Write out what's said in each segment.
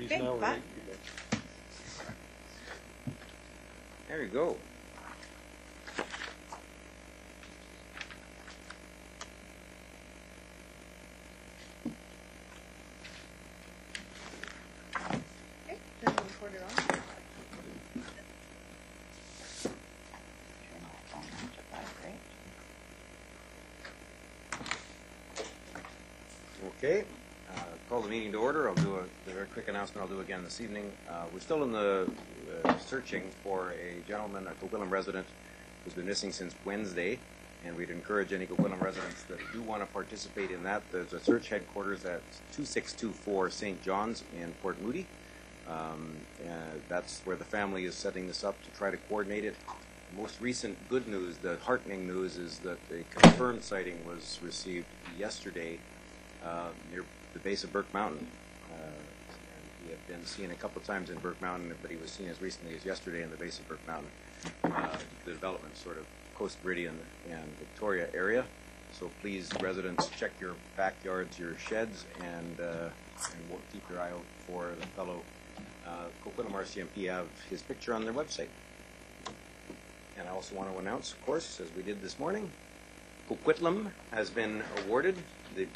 He's Okay, now bye. ready. There you go. Okay, then we'll record it on. Turn my phone on to vibrate. Okay. Call the meeting to order. I'll do a very quick announcement I'll do again this evening. We're still in the searching for a gentleman, a Coquitlam resident, who's been missing since Wednesday, and we'd encourage any Coquitlam residents that do want to participate in that. There's a search headquarters at 2624 St. John's in Port Moody. That's where the family is setting this up to try to coordinate it. The most recent good news, the heartening news, is that a confirmed sighting was received yesterday near the base of Burke Mountain. And he had been seen a couple of times in Burke Mountain, but he was seen as recently as yesterday in the base of Burke Mountain. The development sort of Coast Meridian and Victoria area. So please, residents, check your backyards, your sheds, and keep your eye out for the fellow. Coquitlam RCMP have his picture on their website. And I also want to announce, of course, as we did this morning, Coquitlam has been awarded the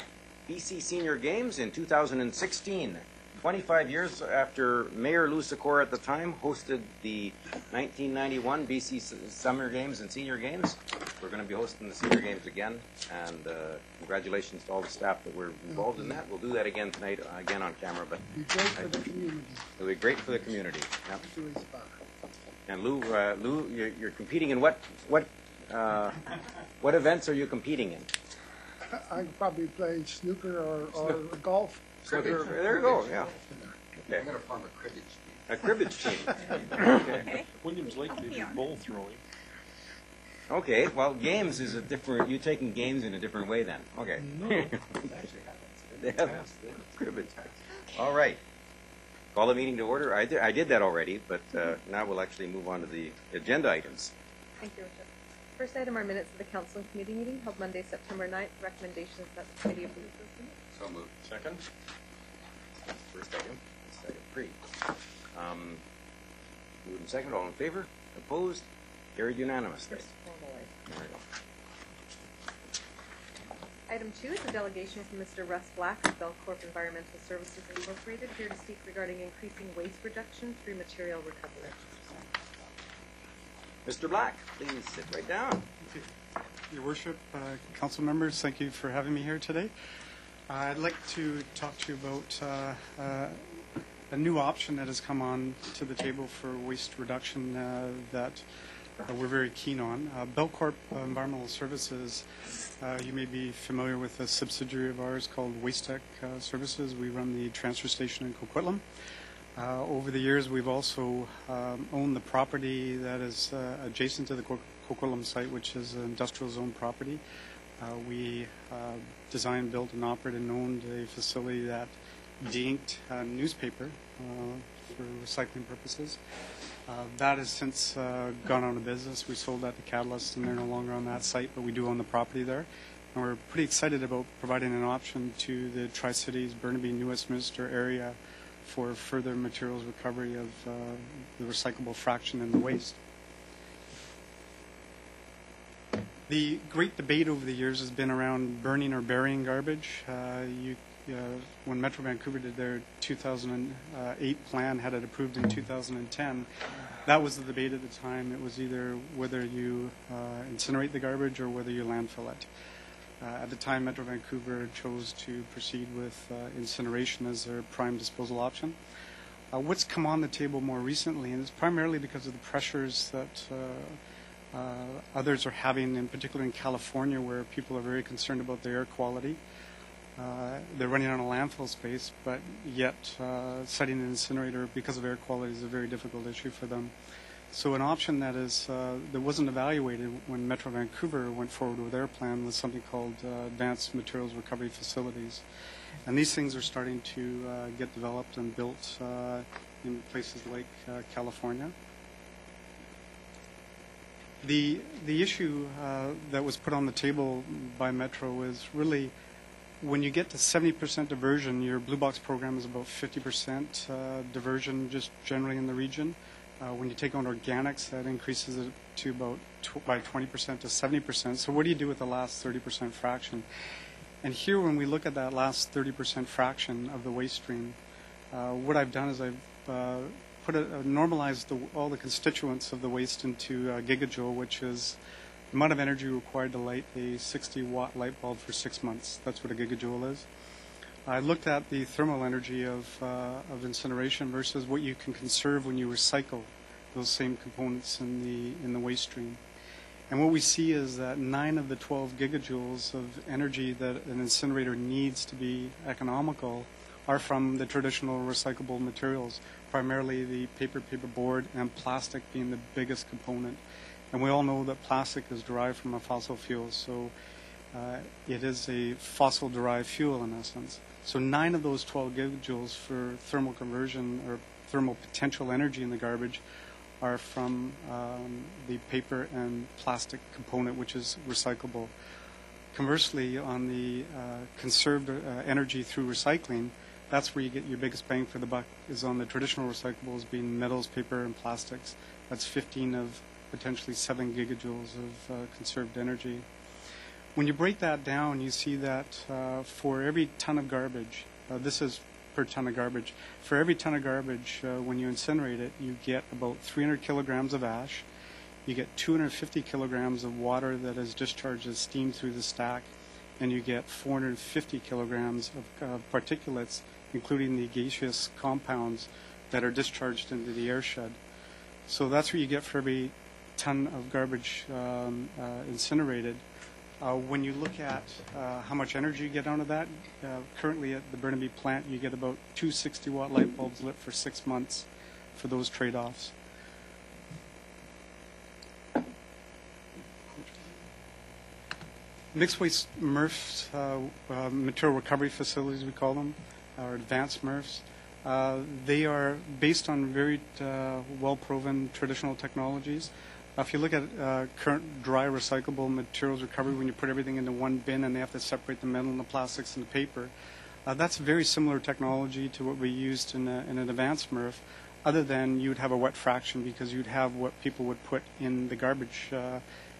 BC Senior Games in 2016. 25 years after Mayor Lou Sikora at the time hosted the 1991 BC Summer Games and Senior Games. We're going to be hosting the Senior Games again, and congratulations to all the staff that were involved in that. We'll do that again tonight, again on camera. But It'll be great for the community. It'll be great for the community. Yep. Doing spa. And Lou, you're competing in what events are you competing in? I could probably play snooker or golf. Snooker. There you go. Yeah. Okay. I'm going to form a cribbage team. A cribbage team. Okay. Williams Lake, they do bull throwing. Okay. Well, games is a different. You're taking games in a different way then. Okay. They have cribbage. All right. Call the meeting to order. I did that already, but now we'll actually move on to the agenda items. Thank you, Richard. First item are minutes of the council and committee meeting held Monday, September 9th. Recommendations that the committee approve those minutes. So moved. Second? First item. Second pre. Moved and second. All in favor? Opposed? Carried unanimously. First formally. There we go. Item 2 is a delegation from Mr. Russ Black of Belkorp Environmental Services Incorporated here to speak regarding increasing waste reduction through material recovery. Mr. Black, please sit right down. Your Worship, council members, thank you for having me here today. I'd like to talk to you about a new option that has come on to the table for waste reduction that we're very keen on. Belkorp Environmental Services, you may be familiar with a subsidiary of ours called Waste Tech Services. We run the transfer station in Coquitlam. Over the years, we've also owned the property that is adjacent to the Coquitlam site, which is an industrial zone property. We designed, built, and operated and owned a facility that de-inked newspaper for recycling purposes. That has since gone out of business. We sold that to Catalyst, and they're no longer on that site, but we do own the property there. And we're pretty excited about providing an option to the Tri-Cities, Burnaby, New Westminster area for further materials recovery of the recyclable fraction in the waste. The great debate over the years has been around burning or burying garbage. When Metro Vancouver did their 2008 plan, had it approved in 2010, that was the debate at the time. It was either whether you incinerate the garbage or whether you landfill it. At the time, Metro Vancouver chose to proceed with incineration as their prime disposal option. What's come on the table more recently, and it's primarily because of the pressures that others are having, in particular in California, where people are very concerned about their air quality. They're running on a landfill space, but yet siting an incinerator because of air quality is a very difficult issue for them. So an option that wasn't evaluated when Metro Vancouver went forward with their plan was something called Advanced Materials Recovery Facilities. And these things are starting to get developed and built in places like California. The issue that was put on the table by Metro is really when you get to 70% diversion, your blue box program is about 50% diversion just generally in the region. When you take on organics, that increases it to about by 20% to 70%. So what do you do with the last 30% fraction? And here, when we look at that last 30% fraction of the waste stream, what I've done is I've normalized all the constituents of the waste into a gigajoule, which is the amount of energy required to light a 60-watt light bulb for 6 months. That's what a gigajoule is. I looked at the thermal energy of incineration versus what you can conserve when you recycle those same components in the waste stream. And what we see is that 9 of the 12 gigajoules of energy that an incinerator needs to be economical are from the traditional recyclable materials, primarily the paper, paperboard, and plastic being the biggest component. And we all know that plastic is derived from a fossil fuel, so it is a fossil-derived fuel in essence. So 9 of those 12 gigajoules for thermal conversion or thermal potential energy in the garbage are from the paper and plastic component, which is recyclable. Conversely, on the conserved energy through recycling, that's where you get your biggest bang for the buck, is on the traditional recyclables being metals, paper, and plastics. That's 15 of potentially 7 gigajoules of conserved energy. When you break that down, you see that for every ton of garbage, this is per ton of garbage, for every ton of garbage, when you incinerate it, you get about 300 kilograms of ash, you get 250 kilograms of water that is discharged as steam through the stack, and you get 450 kilograms of particulates, including the gaseous compounds that are discharged into the air shed. So that's what you get for every ton of garbage incinerated. When you look at how much energy you get out of that, currently at the Burnaby plant, you get about 2 60-watt light bulbs lit for 6 months for those trade-offs. Mixed waste MRFs, material recovery facilities we call them, or advanced MRFs, they are based on very well-proven traditional technologies. If you look at current dry recyclable materials recovery, when you put everything into one bin and they have to separate the metal and the plastics and the paper, that's very similar technology to what we used in an advanced MRF, other than you'd have a wet fraction because you'd have what people would put in the garbage,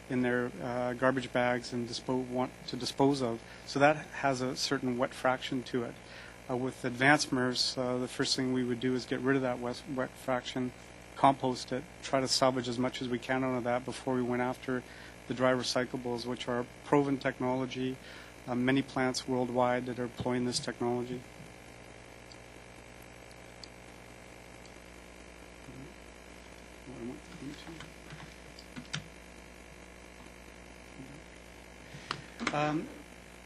in their garbage bags and want to dispose of. So that has a certain wet fraction to it. With advanced MRFs, the first thing we would do is get rid of that wet fraction, compost it, try to salvage as much as we can out of that before we went after the dry recyclables, which are proven technology. Many plants worldwide that are employing this technology.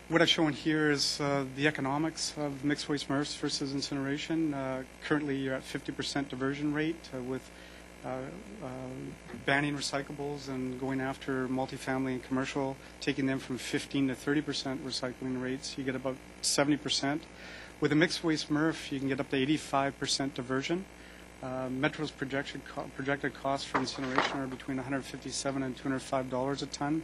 What I've shown here is the economics of mixed waste MRFs versus incineration. Currently, you're at 50% diversion rate with banning recyclables and going after multifamily and commercial, taking them from 15 to 30% recycling rates. You get about 70%. With a mixed waste MRF, you can get up to 85% diversion. Metro's projected costs for incineration are between $157 and $205 a ton.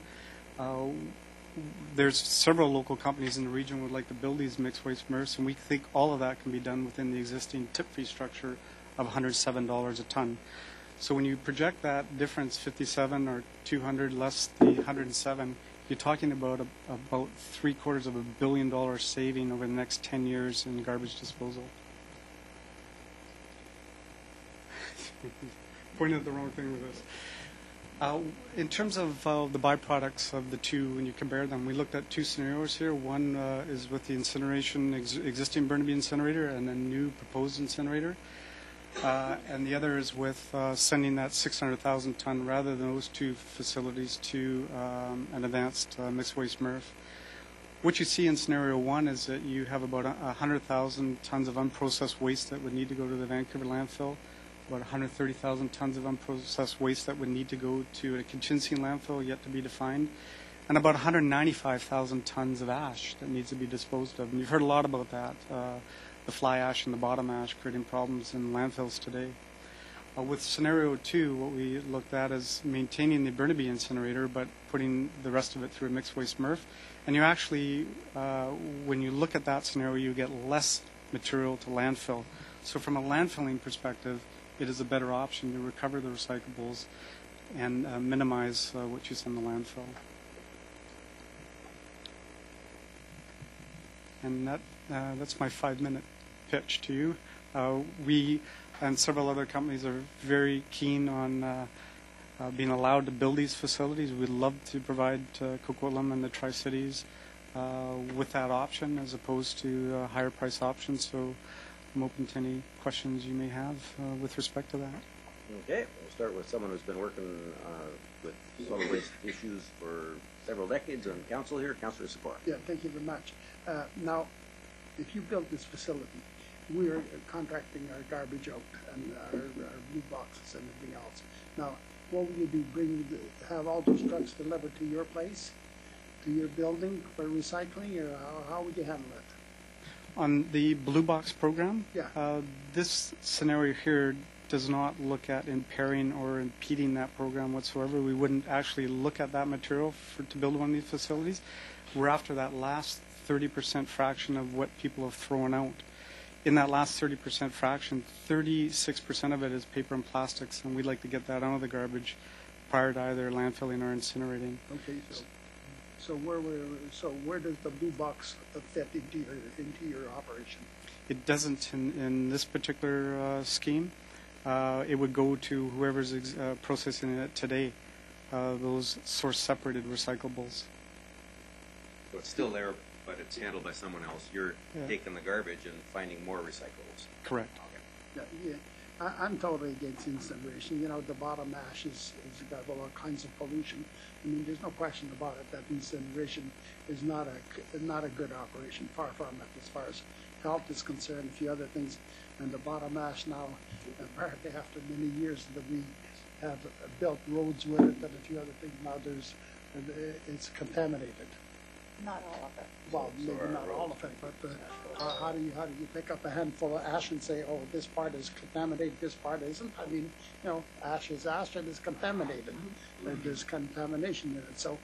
There's several local companies in the region who would like to build these mixed waste MRFs, and we think all of that can be done within the existing tip fee structure of $107 a ton. So when you project that difference, 57 or 200 less the 107, you're talking about about $750 million saving over the next 10 years in garbage disposal. Pointed at the wrong thing with this. In terms of the byproducts of the two, when you compare them, we looked at two scenarios here. One is with the incineration, existing Burnaby incinerator, and a new proposed incinerator. And the other is with sending that 600,000 ton, rather than those two facilities, to an advanced mixed waste MRF. What you see in scenario one is that you have about 100,000 tons of unprocessed waste that would need to go to the Vancouver landfill, about 130,000 tons of unprocessed waste that would need to go to a contingency landfill yet to be defined, and about 195,000 tons of ash that needs to be disposed of. And you've heard a lot about that, the fly ash and the bottom ash creating problems in landfills today. With scenario 2, what we looked at is maintaining the Burnaby incinerator, but putting the rest of it through a mixed waste MRF. And you actually, when you look at that scenario, you get less material to landfill. So from a landfilling perspective, it is a better option to recover the recyclables and minimize what you send to landfill. And that's my 5-minute pitch to you. We and several other companies are very keen on being allowed to build these facilities. We'd love to provide Coquitlam and the Tri-Cities with that option as opposed to higher price options. So I'm open to any questions you may have with respect to that. Okay, we'll start with someone who's been working with solid waste issues for several decades on council here, Councillor Sikora. Yeah, thank you very much. Now, if you build this facility, we're contracting our garbage out and our blue boxes and everything else. Now, what will you do? Have all those trucks delivered to your place, to your building for recycling, or how would you handle it? On the Blue Box program, Yeah. This scenario here does not look at impairing or impeding that program whatsoever. We wouldn't actually look at that material to build one of these facilities. We're after that last 30% fraction of what people have thrown out. In that last 30% fraction, 36% of it is paper and plastics, and we'd like to get that out of the garbage prior to either landfilling or incinerating. Okay, so where does the blue box fit into your operation? It doesn't in this particular scheme. It would go to whoever's processing it today, those source-separated recyclables. So it's still there, but it's handled by someone else. You're taking the garbage and finding more recyclables. Correct. Okay. Yeah. I'm totally against incineration. You know, the bottom ash has got all kinds of pollution. I mean, there's no question about it that incineration is not a good operation, far from it, as far as health is concerned, a few other things. And the bottom ash now, apparently after many years that we have built roads with it and a few other things, now it's contaminated. Not all of it. Well, maybe not all of it, but how do you pick up a handful of ash and say, oh, this part is contaminated, this part isn't? I mean, you know, ash is ash and it's contaminated. There's contamination in it. So,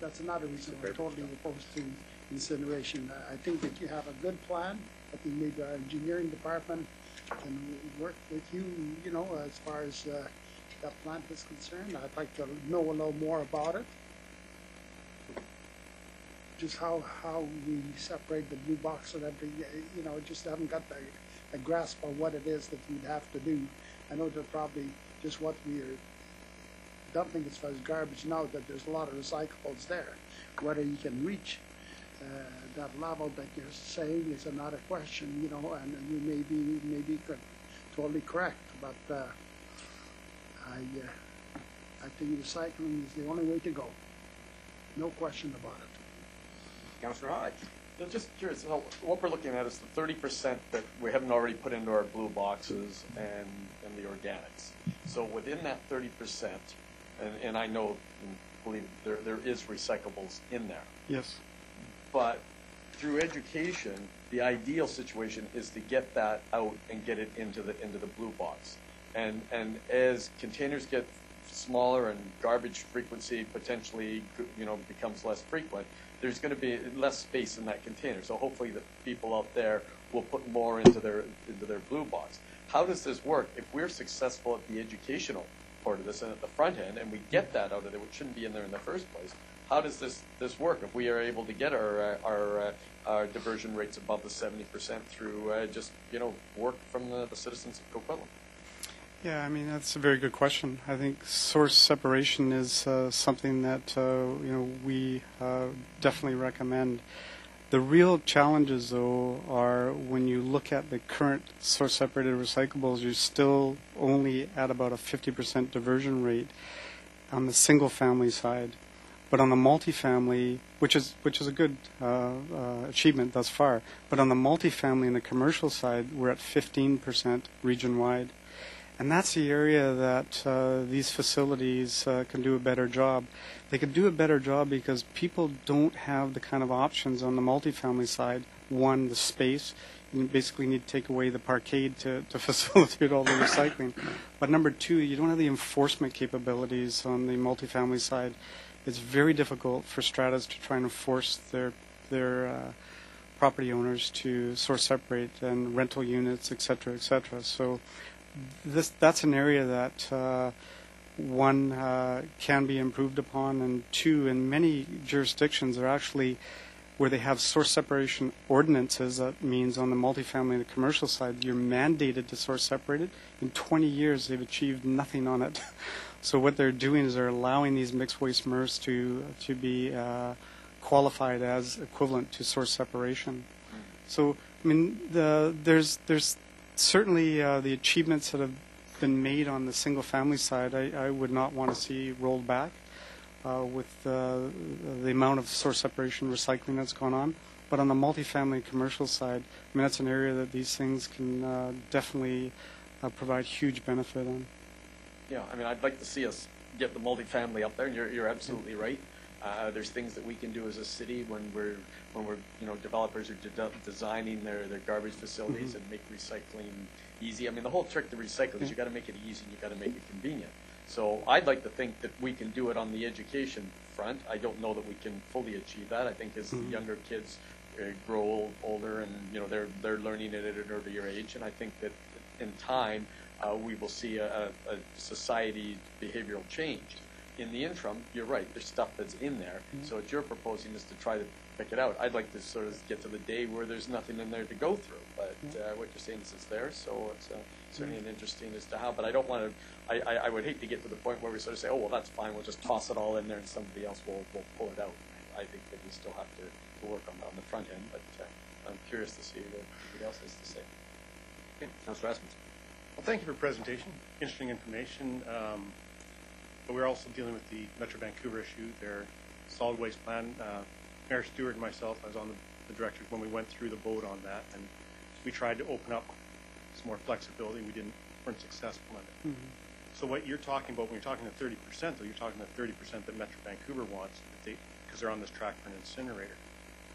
that's another reason we're totally opposed to incineration. I think that you have a good plan. I think maybe our engineering department can work with you, you know, as far as that plant is concerned. I'd like to know a little more about it. Just how we separate the blue box and everything, you know, just haven't got a grasp of what it is that we'd have to do. I know that probably just what we are dumping as far as garbage now, that there's a lot of recyclables there. Whether you can reach that level that you're saying is another question, you know, and you may be totally correct, but I think recycling is the only way to go. No question about it. Councillor Hodge. I'm just curious, what we're looking at is the 30% that we haven't already put into our blue boxes and the organics. So within that 30%, and I know and believe there is recyclables in there. Yes. But through education, the ideal situation is to get that out and get it into the blue box. And as containers get smaller and garbage frequency potentially, you know, becomes less frequent, there's going to be less space in that container. So hopefully the people out there will put more into their blue box. How does this work? If we're successful at the educational part of this and at the front end, and we get that out of there, which shouldn't be in there in the first place, how does this work? If we are able to get our diversion rates above the 70% through just, you know, work from the citizens of Coquitlam? Yeah, I mean, that's a very good question. I think source separation is something that we definitely recommend. The real challenges, though, are when you look at the current source-separated recyclables, you're still only at about a 50% diversion rate on the single-family side. But on the multifamily, which is a good achievement thus far, but on the multifamily and the commercial side, we're at 15% region-wide. And that's the area that these facilities can do a better job. They can do a better job because people don't have the kind of options on the multifamily side. One, the space. you basically need to take away the parkade to facilitate all the recycling. But number two, you don't have the enforcement capabilities on the multifamily side. It's very difficult for stratas to try and enforce their property owners to source separate and rental units, et cetera, et cetera. So that's an area that one can be improved upon, and two, in many jurisdictions are actually where they have source separation ordinances. That means on the multifamily and the commercial side, you're mandated to source separate it. In 20 years, they've achieved nothing on it. So what they're doing is they're allowing these mixed waste MRFs to be qualified as equivalent to source separation. So, I mean, there's certainly the achievements that have been made on the single-family side. I would not want to see rolled back with the amount of source separation recycling that's gone on. But on the multifamily commercial side, I mean, that's an area that these things can definitely provide huge benefit in. Yeah, I mean, I'd like to see us get the multifamily up there, and you're absolutely right. There's things that we can do as a city when we're developers are designing their garbage facilities and make recycling easy. I mean, the whole trick to recycle is you got to make it easy and you got to make it convenient. So I'd like to think that we can do it on the education front. I don't know that we can fully achieve that. I think as the younger kids grow older and they're learning it at an earlier age, and I think that in time we will see a society behavioral change. In the interim, you're right, there's stuff that's in there. So what you're proposing is to try to pick it out. I'd like to sort of get to the day where there's nothing in there to go through. But what you're saying is it's there, so it's certainly an interesting as to how. But I don't want to, I would hate to get to the point where we sort of say, oh, well, that's fine, we'll just toss it all in there and somebody else will pull it out. I think that we still have to work on the front end, but I'm curious to see what everybody else has to say. Okay, Councilor Rasmussen. Well, thank you for the presentation. Interesting information. But we're also dealing with the Metro Vancouver issue, their solid waste plan. Mayor Stewart and myself, I was on the directors when we went through the vote on that, and we tried to open up some more flexibility. We weren't successful in it. So what you're talking about, when you're talking to 30%, though, you're talking to 30% that Metro Vancouver wants, because they're on this track for an incinerator.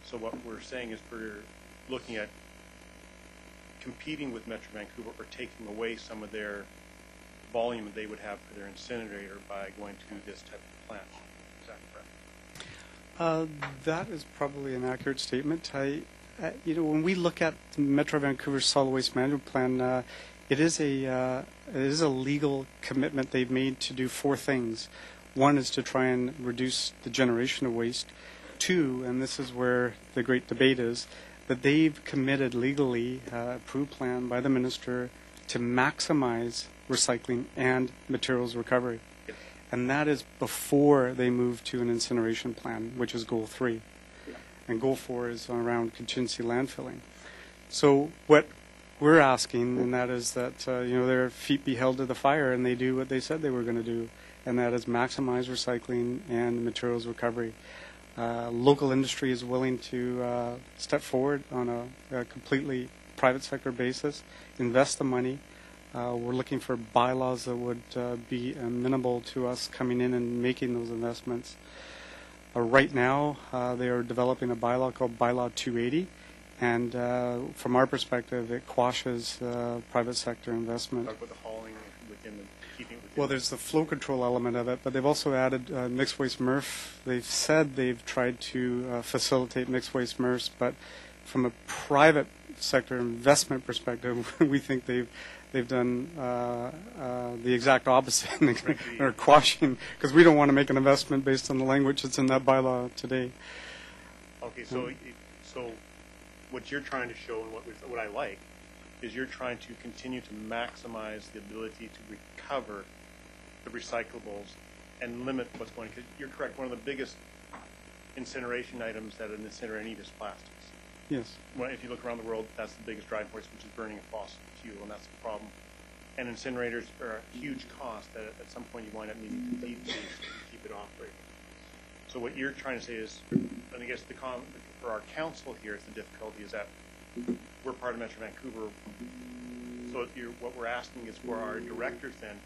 So what we're saying is we're looking at competing with Metro Vancouver or taking away some of their volume that they would have for their incinerator by going to this type of plant. Is that correct? That is probably an accurate statement. When we look at the Metro Vancouver solid waste management plan, it is a legal commitment they've made to do four things. One is to try and reduce the generation of waste. Two, and this is where the great debate is, that they've committed legally, approved plan by the minister, to maximize recycling and materials recovery. And that is before they move to an incineration plan, which is goal 3. And goal 4 is around contingency landfilling. So what we're asking, and that is that their feet be held to the fire and they do what they said they were going to do, and that is maximize recycling and materials recovery. Local industry is willing to step forward on a completely private sector basis, invest the money. We're looking for bylaws that would be amenable to us coming in and making those investments. Right now, they are developing a bylaw called Bylaw 280, and from our perspective, it quashes private sector investment. Talk about the hauling within the keeping within. Well, there's the flow control element of it, but they've also added mixed waste MRF. They've said they've tried to facilitate mixed waste MRFs, but from a private sector investment perspective, we think they've done the exact opposite. They're quashing, because we don't want to make an investment based on the language that's in that bylaw today. Okay, so what you're trying to show, and what I like, is you're trying to continue to maximize the ability to recover the recyclables and limit what's going. Because you're correct, one of the biggest incineration items that an incinerator needs is plastics. Yes. Well, if you look around the world, that's the biggest driving force, which is burning of fossil fuel, and that's the problem. And incinerators are a huge cost that at some point you wind up needing to decrease to keep it operating. So what you're trying to say is, and I guess for our council here, the difficulty is that we're part of Metro Vancouver. So what we're asking is for our directors then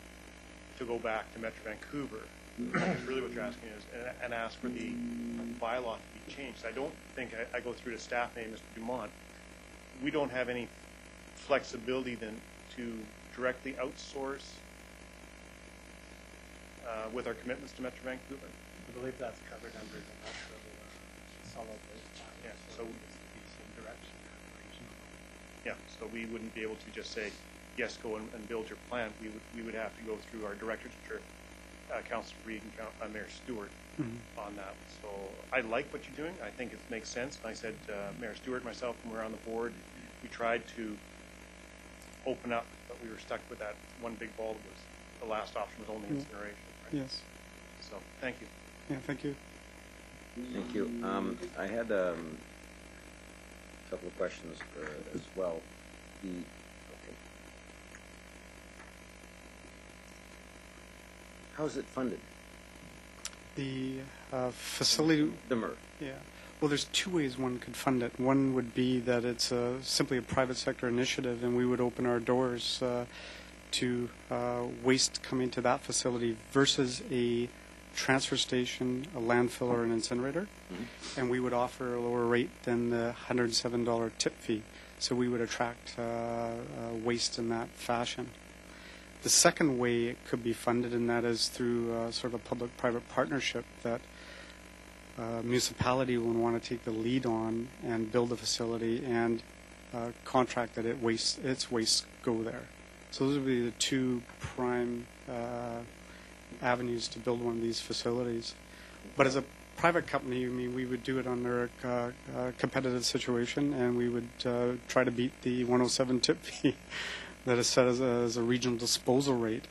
to go back to Metro Vancouver. That's really what you're asking is, and ask for the bylaw to be changed. I don't think I go through to staff name, Mr. Dumont. we don't have any flexibility then to directly outsource with our commitments to Metro Vancouver. I believe that's covered under the Metro solid waste plan. Yeah, so it needs to be the same direction as regional. Yeah, so we wouldn't be able to just say, yes, go and build your plant. We would have to go through our directors, which are Councillor Reid and Mayor Stewart on that. So I like what you're doing. I think it makes sense. And I said, Mayor Stewart and myself, when we were on the board, we tried to open up, but we were stuck with that one big ball. That was the last option was only incineration. Right? Yes. So thank you. Yeah, thank you. Thank you. I had a couple of questions as well. How is it funded? The facility. The MRF. Yeah. Well, there's two ways one could fund it. One would be that it's simply a private sector initiative, and we would open our doors to waste coming to that facility versus a transfer station, a landfill, or an incinerator. And we would offer a lower rate than the $107 tip fee. So we would attract waste in that fashion. The second way it could be funded, and that is through sort of a public-private partnership that municipality would want to take the lead on and build a facility and contract that its waste go there. So those would be the two prime avenues to build one of these facilities. But as a private company, I mean, we would do it under a competitive situation, and we would try to beat the 107 tip fee that is set as a regional disposal rate.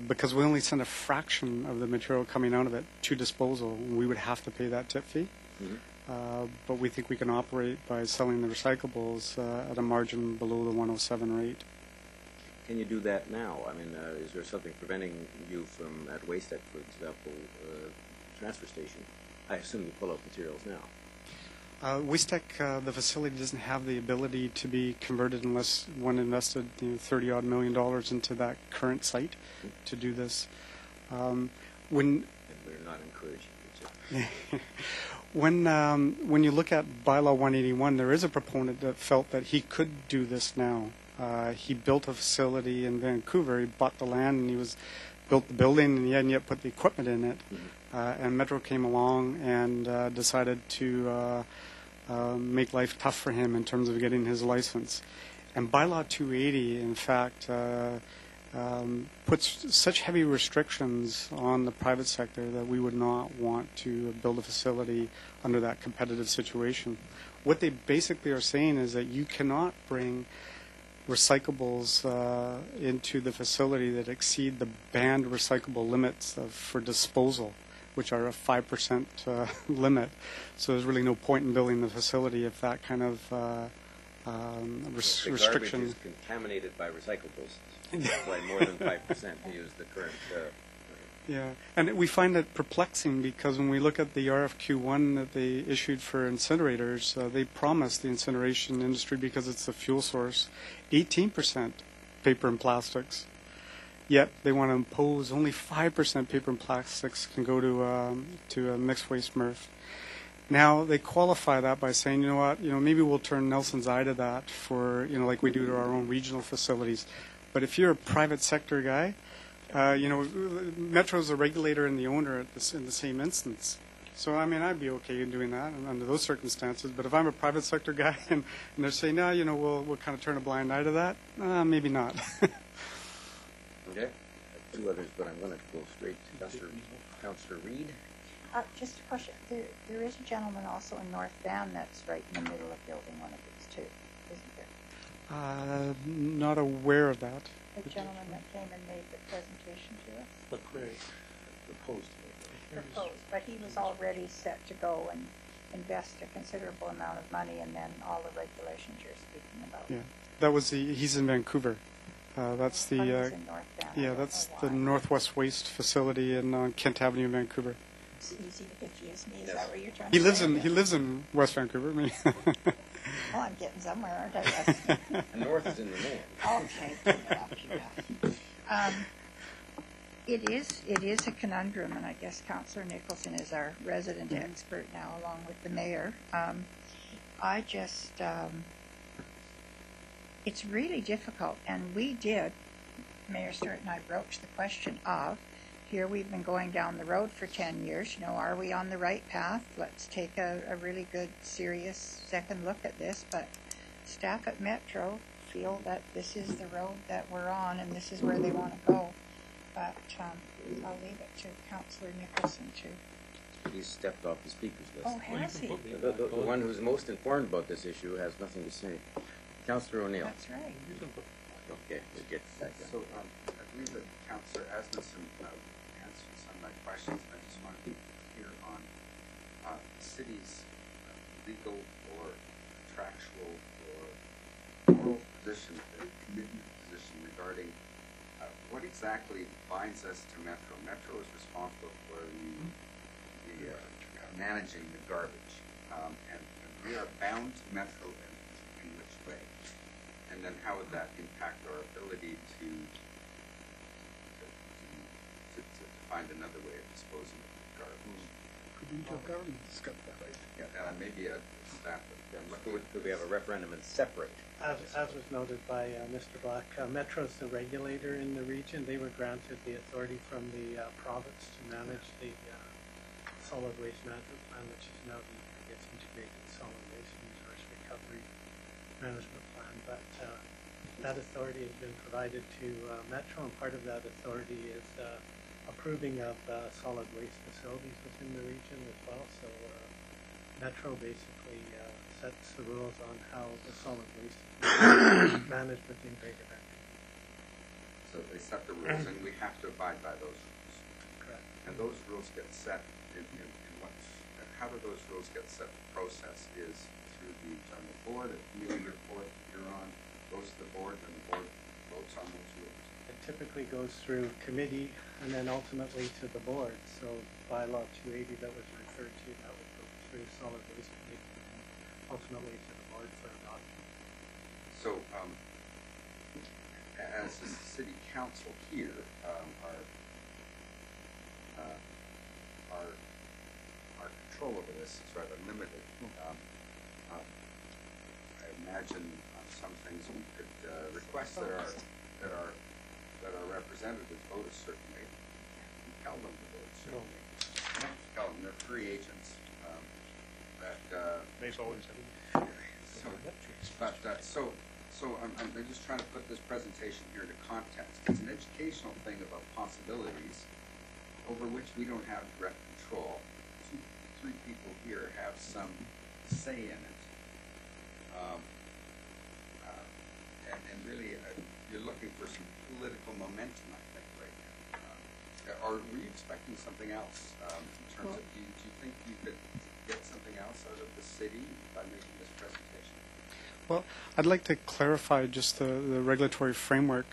Because we only send a fraction of the material coming out of it to disposal, we would have to pay that tip fee. But we think we can operate by selling the recyclables at a margin below the 107 rate. Can you do that now? I mean, is there something preventing you from, at WasteTech, for example, transfer station? I assume you pull out materials now. WasteTech, the facility doesn't have the ability to be converted unless one invested $30-odd million into that current site to do this. And we're not encouraging you to. When you look at Bylaw 181, there is a proponent that felt that he could do this now. He built a facility in Vancouver. He bought the land and he built the building, and he hadn't yet put the equipment in it. And Metro came along and decided to make life tough for him in terms of getting his license. And Bylaw 280, in fact, puts such heavy restrictions on the private sector that we would not want to build a facility under that competitive situation. What they basically are saying is that you cannot bring recyclables into the facility that exceed the banned recyclable limits for disposal, which are a 5% limit. So there's really no point in building the facility if that kind of restriction. The garbage is contaminated by recyclables. By more than 5% to use the current. Yeah, and we find it perplexing because when we look at the RFQ1 that they issued for incinerators, they promised the incineration industry, because it's the fuel source, 18% paper and plastics. Yet they want to impose only 5% paper and plastics can go to a mixed waste MRF. Now they qualify that by saying, you know what, maybe we'll turn Nelson's eye to that for, like we do to our own regional facilities. But if you're a private sector guy, Metro's a regulator and the owner in the same instance. So, I mean, I'd be okay in doing that under those circumstances. But if I'm a private sector guy and they're saying, no, we'll kind of turn a blind eye to that, maybe not. Okay. I have two others, but I'm going to go straight to Councillor Reid. Just a question. There is a gentleman also in North Van that's right in the middle of building one of these too, isn't there? Not aware of that. The gentleman that came and made the presentation to us? Proposed. But he was already set to go and invest a considerable amount of money, and then all the regulations you're speaking about. Yeah, that was he's in Vancouver. That's the He's in North Van. that's the Northwest Waste facility on Kent Avenue in Vancouver. It's easy to confuse me. Is that what you're trying He to say? He lives in West Vancouver. I mean. Oh, I'm getting somewhere, aren't I? North is in the north. Okay, keep it up. It is a conundrum, and I guess Councillor Nicholson is our resident expert now, along with the mayor. I just it's really difficult, and we did, Mayor Stewart and I broached the question of, here we've been going down the road for 10 years, are we on the right path? Let's take a really good, serious second look at this, but staff at Metro feel that this is the road that we're on and this is where they want to go. But I'll leave it to Councillor Nicholson to... He's stepped off the speaker's list. Oh, has he? The one who's most informed about this issue has nothing to say. Councillor O'Neill. That's right. Okay, we'll get back then. So I believe that Councillor Asmussen answered some of my questions, and I just wanted to hear on the city's legal or contractual or moral position, the commitment position regarding what exactly binds us to Metro. Metro is responsible for the managing the garbage, and we are bound to Metro in which way? And then how would that impact our ability to find another way of disposing of the garbage? Provincial government has got that right. Yeah, maybe a staff. Could we have a referendum and separate? As was noted by Mr. Black, Metro is the regulator in the region. They were granted the authority from the province to manage the solid waste management plan, which is now the integrated solid waste and resource recovery management plan. But that authority has been provided to Metro, and part of that authority is approving of solid waste facilities within the region as well. So Metro basically sets the rules on how the solid waste management in Greater Vancouver. So they set the rules, and we have to abide by those rules. Correct. And those rules get set in how do those rules get set? The process is through the general board, a committee report that you're on, goes to the board, and the board votes on those rules. It typically goes through committee and then ultimately to the board. So bylaw 280 that was referred to, that would go through solid waste committee and ultimately to the board for adoption. So as a city council here, our control over this is rather limited. I imagine on some things we could request that our representatives vote a certain way, compel them to vote a certain way. Not compel them; they're free agents. Makes always So I'm just trying to put this presentation here into context. It's an educational thing about possibilities over which we don't have direct control. Three people here have some say in it. And really, you're looking for some political momentum, I think, right now. Or were you expecting something else in terms of, do you think you could get something else out of the city by making this presentation? Well, I'd like to clarify just the regulatory framework,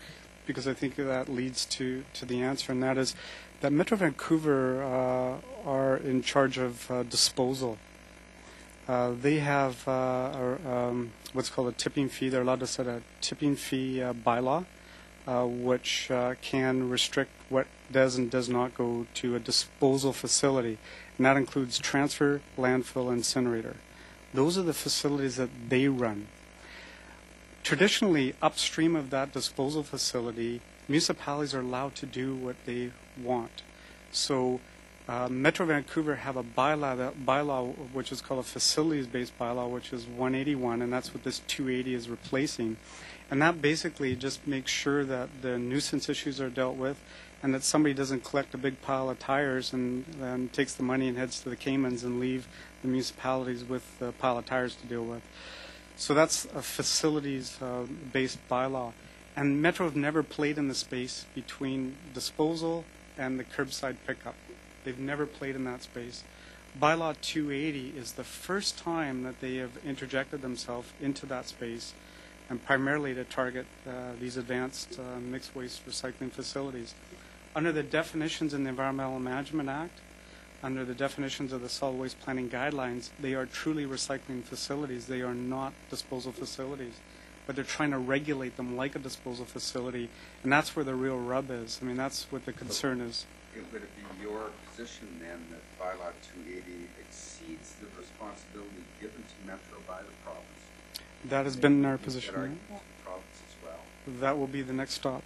because I think that leads to the answer, and that is that Metro Vancouver are in charge of disposal. They have what's called a tipping fee. They're allowed to set a tipping fee bylaw, which can restrict what does and does not go to a disposal facility, and that includes transfer, landfill, incinerator. Those are the facilities that they run. Traditionally, upstream of that disposal facility, municipalities are allowed to do what they want. So Metro Vancouver have a bylaw which is called a facilities-based bylaw, which is 181, and that's what this 280 is replacing. And that basically just makes sure that the nuisance issues are dealt with, and that somebody doesn't collect a big pile of tires and takes the money and heads to the Caymans and leave the municipalities with a pile of tires to deal with. So that's a facilities-based bylaw. And Metro have never played in the space between disposal and the curbside pickup. They've never played in that space. Bylaw 280 is the first time that they have interjected themselves into that space, and primarily to target these advanced mixed waste recycling facilities. Under the definitions in the Environmental Management Act, under the definitions of the solid waste planning guidelines, they are truly recycling facilities. They are not disposal facilities, but they're trying to regulate them like a disposal facility, and that's where the real rub is. I mean, that's what the concern is. Would it be your position then that bylaw 280 exceeds the responsibility given to Metro by the province? That has been our Is that position. argument to the province as well? That will be the next stop.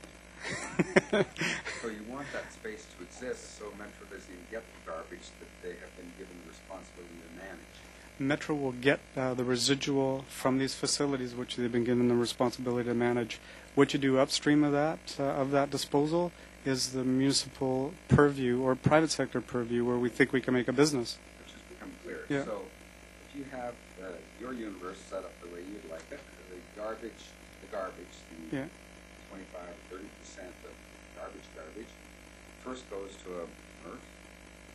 So you want that space to exist so Metro doesn't even get the garbage that they have been given the responsibility to manage. Metro will get the residual from these facilities, which they've been given the responsibility to manage. What you do upstream of that disposal, is the municipal purview or private sector purview, where we think we can make a business. Which has become clear. Yeah. So if you have your universe set up the way you'd like it, the garbage, the Yeah. 25 or 30% of garbage, first goes to a MRF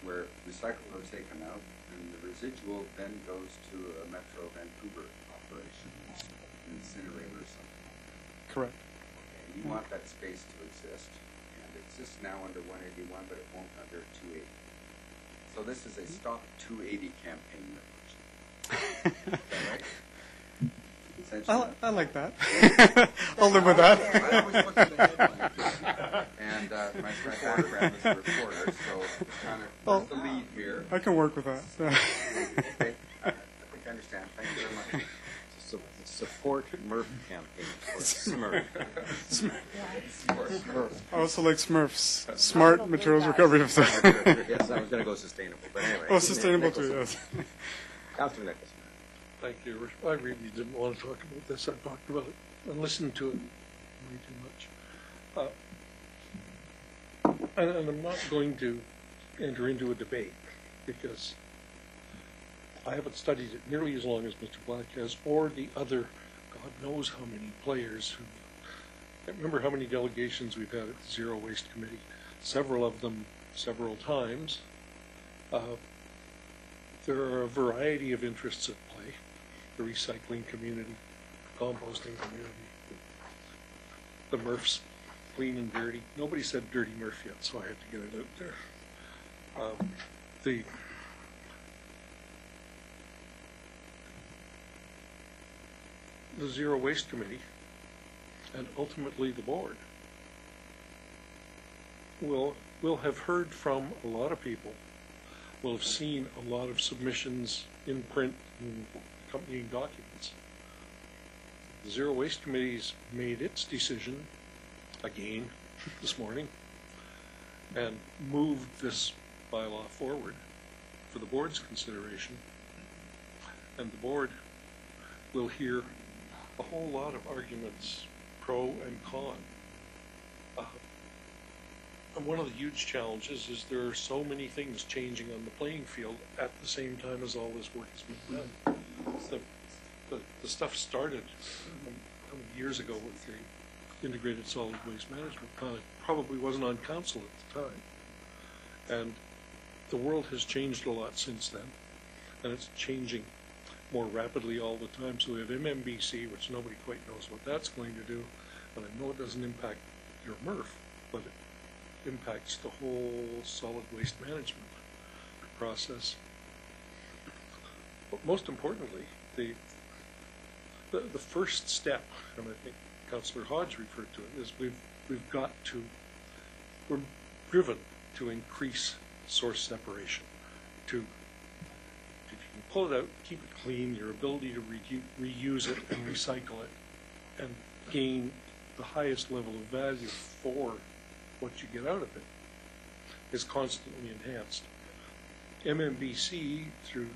where recyclables are taken out, and the residual then goes to a Metro Vancouver operation, an incinerator or something. Correct. Okay. You want that space to exist, and it exists now under 181, but it won't under 280. So this is a Stop 280 campaign that we're is that right? I like that. I'll live with that. I always look at the headline, and my background is a reporter, so kind of what's the lead here? I can work with that. Okay, I think I understand. Thank you very much. Support MRF campaign. Or SMRF. I also like Smurfs. Smart Materials Recovery. Yes, I was going to go sustainable, but anyway. Oh, sustainable too, yes. Councilor Nichols. Thank you. I really didn't want to talk about this. I've talked about it and listened to it way too much. And I'm not going to enter into a debate because I haven't studied it nearly as long as Mr. Black has, or the other, God knows how many players who. I remember how many delegations we've had at the Zero Waste Committee. Several of them, several times. There are a variety of interests at play. The recycling community, composting community, the MRFs, clean and dirty. Nobody said dirty MRF yet, so I had to get it out there. The Zero Waste Committee, and ultimately the board, will have heard from a lot of people, will have seen a lot of submissions in print and accompanying documents. The Zero Waste Committee's made its decision again this morning and moved this bylaw forward for the board's consideration, and the board will hear a whole lot of arguments, pro and con. And one of the huge challenges is there are so many things changing on the playing field at the same time as all this work is being done. The stuff started years ago with the Integrated Solid Waste Management Plan. It probably wasn't on council at the time. And the world has changed a lot since then, and it's changing more rapidly all the time. So we have MMBC, which nobody quite knows what that's going to do, and I know it doesn't impact your MRF, but it impacts the whole solid waste management process. But most importantly, the first step, and I think Councillor Hodge referred to it, is we're driven to increase source separation, to if you can pull it out, keep it clean, your ability to reuse it and recycle it and gain the highest level of value for what you get out of it is constantly enhanced. MMBC, through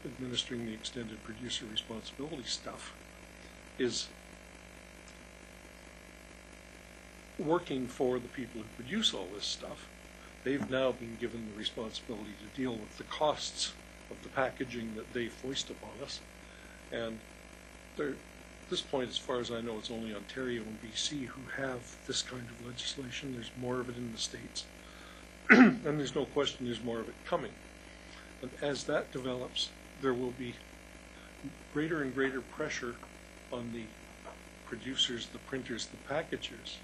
administering the extended producer responsibility stuff, is working for the people who produce all this stuff. They've now been given the responsibility to deal with the costs of the packaging that they foist upon us. And at this point, as far as I know, it's only Ontario and BC who have this kind of legislation. There's more of it in the States. And there's no question there's more of it coming. And as that develops, there will be greater and greater pressure on the producers, the printers, the packagers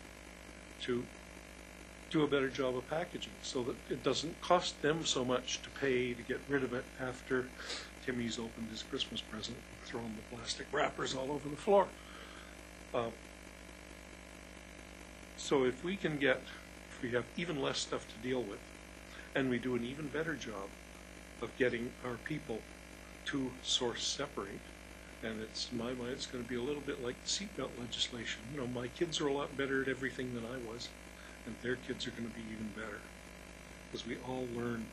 to do a better job of packaging so that it doesn't cost them so much to pay to get rid of it after Timmy's opened his Christmas present and thrown the plastic wrappers all over the floor. So if we have even less stuff to deal with, and we do an even better job of getting our people to source separate, And it's, in my mind, it's going to be a little bit like the seatbelt legislation. You know, my kids are a lot better at everything than I was, and their kids are going to be even better. Because we all learn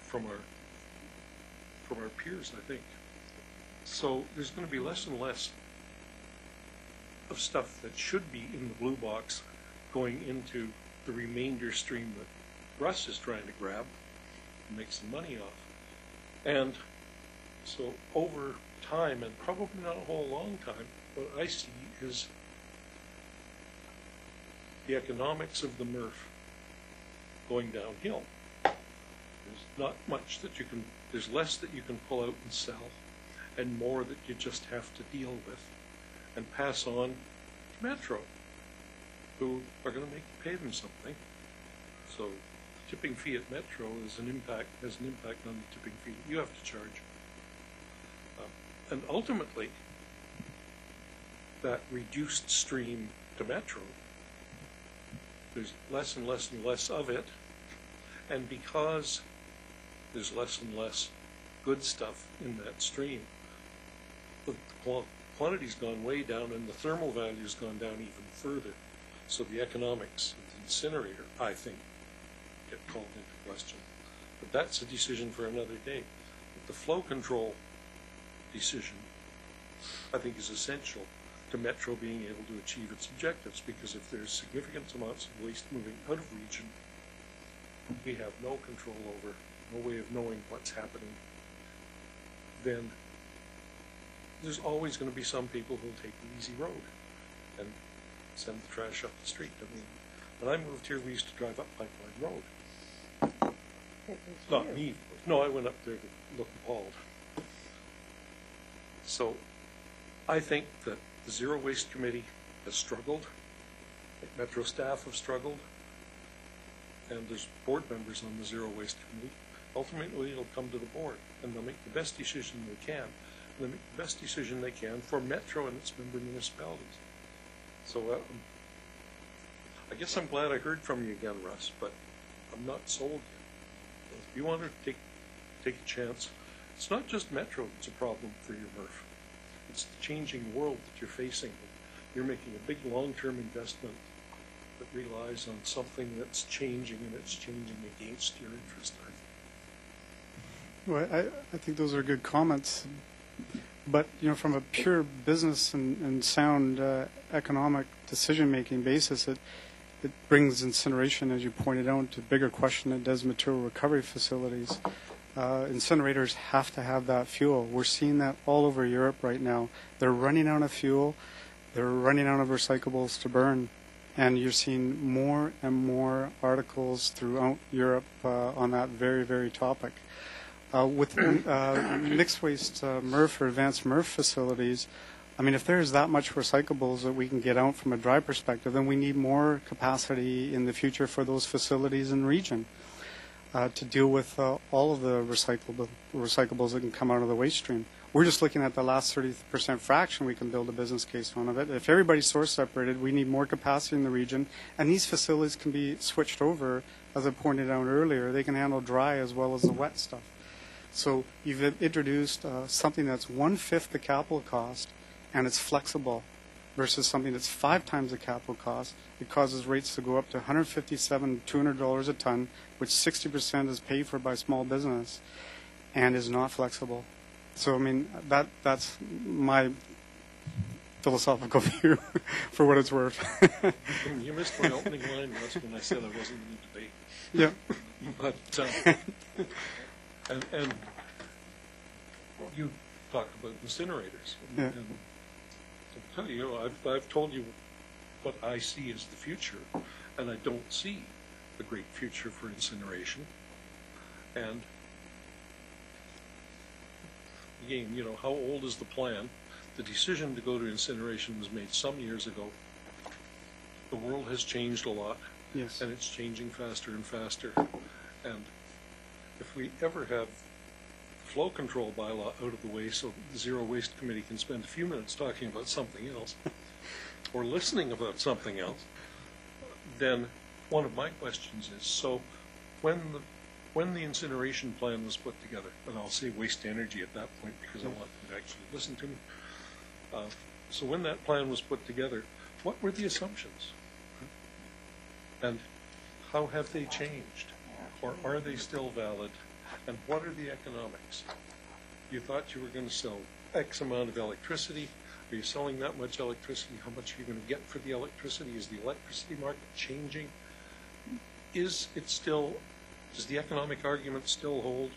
from our peers, I think. So there's going to be less and less of stuff that should be in the blue box going into the remainder stream that Russ is trying to grab and make some money off. And so over time, and probably not a whole long time, what I see is the economics of the MRF going downhill. There's not much that you can, there's less that you can pull out and sell, and more that you just have to deal with and pass on to Metro, who are going to make you pay them something. So tipping fee at Metro has an impact on the tipping fee that you have to charge. And ultimately, that reduced stream to Metro, there's less and less and less of it, and because there's less and less good stuff in that stream, the quantity's gone way down and the thermal value's gone down even further. So the economics of the incinerator, I think, get called into question. But that's a decision for another day. But the flow control decision, I think, is essential to Metro being able to achieve its objectives, because if there's significant amounts of waste moving out of region, we have no control over, no way of knowing what's happening, then there's always going to be some people who'll take the easy road and send the trash up the street. I mean, when I moved here, we used to drive up Pipeline Road. Not me. No, I went up there to look appalled. So I think that the Zero Waste Committee has struggled. I think Metro staff have struggled. And there's board members on the Zero Waste Committee. Ultimately, it'll come to the board, and they'll make the best decision they can. And they'll make the best decision they can for Metro and its member municipalities. So I guess I'm glad I heard from you again, Russ, but I'm not sold yet. If you want to take a chance, it's not just Metro that's a problem for your MRF. It's the changing world that you're facing. You're making a big long-term investment that relies on something that's changing, and it's changing against your interest, I think. Well, I think those are good comments. But, you know, from a pure business and sound economic decision-making basis, it brings incineration, as you pointed out, to a bigger question than it does material recovery facilities. Incinerators have to have that fuel. We're seeing that all over Europe right now. They're running out of fuel. They're running out of recyclables to burn. And you're seeing more and more articles throughout Europe on that very, very topic. With mixed waste MRF or advanced MRF facilities, I mean, if there's that much recyclables that we can get out from a dry perspective, then we need more capacity in the future for those facilities in the region to deal with all of the recyclables that can come out of the waste stream. We're just looking at the last 30% fraction we can build a business case on of it. If everybody's source separated, we need more capacity in the region, and these facilities can be switched over, as I pointed out earlier. They can handle dry as well as the wet stuff. So you've introduced something that's 1/5 the capital cost, and it's flexible, versus something that's 5 times the capital cost. It causes rates to go up to $157, $200 a ton, which 60% is paid for by small business, and is not flexible. So I mean, that's my philosophical view, for what it's worth. You missed my opening line, Russ, when I said I wasn't in the debate. Yeah. But and you talk about incinerators, Yeah. and I'll tell you, I've told you what I see as the future, and I don't see a great future for incineration. And again, you know, how old is the plan? The decision to go to incineration was made some years ago. The world has changed a lot, Yes. and it's changing faster and faster. And if we ever have flow control bylaw out of the way so the Zero Waste Committee can spend a few minutes talking about something else or listening about something else, then one of my questions is, so when the when the incineration plan was put together, and I'll say waste to energy at that point because I want them to actually listen to me. So when that plan was put together, what were the assumptions? And how have they changed? Or are they still valid? And what are the economics? You thought you were going to sell X amount of electricity. Are you selling that much electricity? How much are you going to get for the electricity? Is the electricity market changing? Does the economic argument still hold?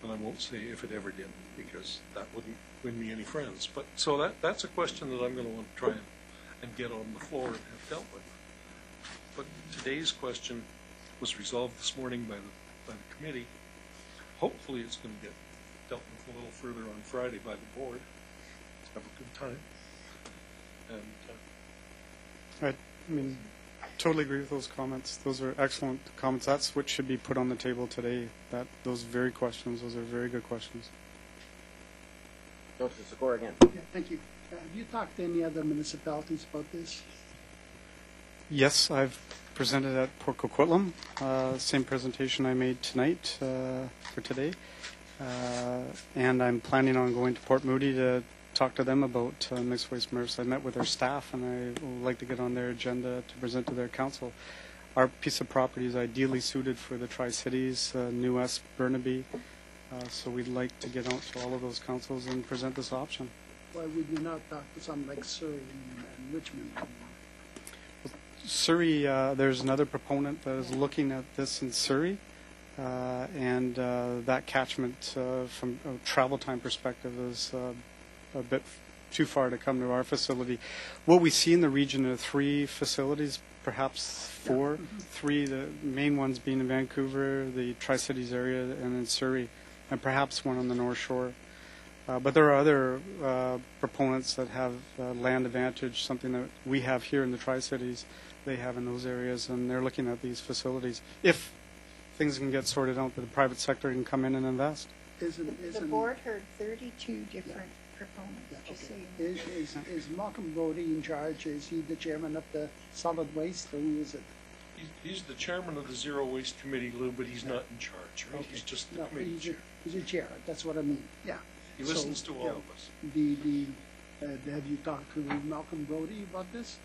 And I won't say if it ever did, because that wouldn't win me any friends. But so that's a question that I'm going to want to try and get on the floor and have dealt with. But today's question was resolved this morning by the committee. Hopefully it's going to get dealt with a little further on Friday by the board. Have a good time. And I mean, totally agree with those comments. Those are excellent comments. That's what should be put on the table today. Those very questions. Those are very good questions. Councilor Sikora again. Yeah, thank you. Have you talked to any other municipalities about this? Yes, I've presented at Port Coquitlam. Same presentation I made tonight for today. And I'm planning on going to Port Moody to talk to them about mixed waste MRFs. I met with their staff, and I would like to get on their agenda to present to their council. Our piece of property is ideally suited for the Tri-Cities, New West, Burnaby, so we'd like to get out to all of those councils and present this option. Why would you not talk to some like Surrey and Richmond? Surrey, there's another proponent that is looking at this in Surrey, and that catchment from a travel time perspective is a bit too far to come to our facility. What we see in the region are 3 facilities, perhaps 4. Yeah. 3, the main ones being in Vancouver, the Tri-Cities area, and in Surrey, and perhaps one on the North Shore. But there are other proponents that have land advantage, something that we have here in the Tri-Cities, they have in those areas, and they're looking at these facilities. If things can get sorted out, that the private sector can come in and invest. The board heard 32 different proponents. Yeah, Just so okay. you know. Is Malcolm Brody in charge? Is he the chairman of the solid waste, or who is it? he's the chairman of the Zero Waste Committee, Lou, but he's not in charge, right? Okay. He's just the No, committee chair. he's a chair. That's what I mean. Yeah. He listens to all of us. Have you talked to Malcolm Brody about this?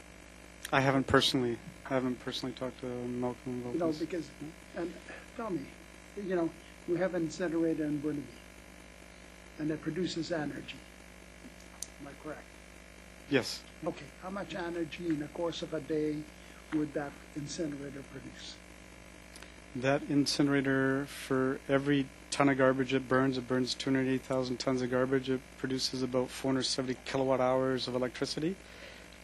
I haven't personally talked to Malcolm about You know, this. because, and tell me, you know, we have an incinerator in Burnaby, and it produces energy. Am I correct? Yes. Okay, how much energy in the course of a day would that incinerator produce? That incinerator, for every ton of garbage it burns 280,000 tons of garbage. It produces about 470 kilowatt hours of electricity.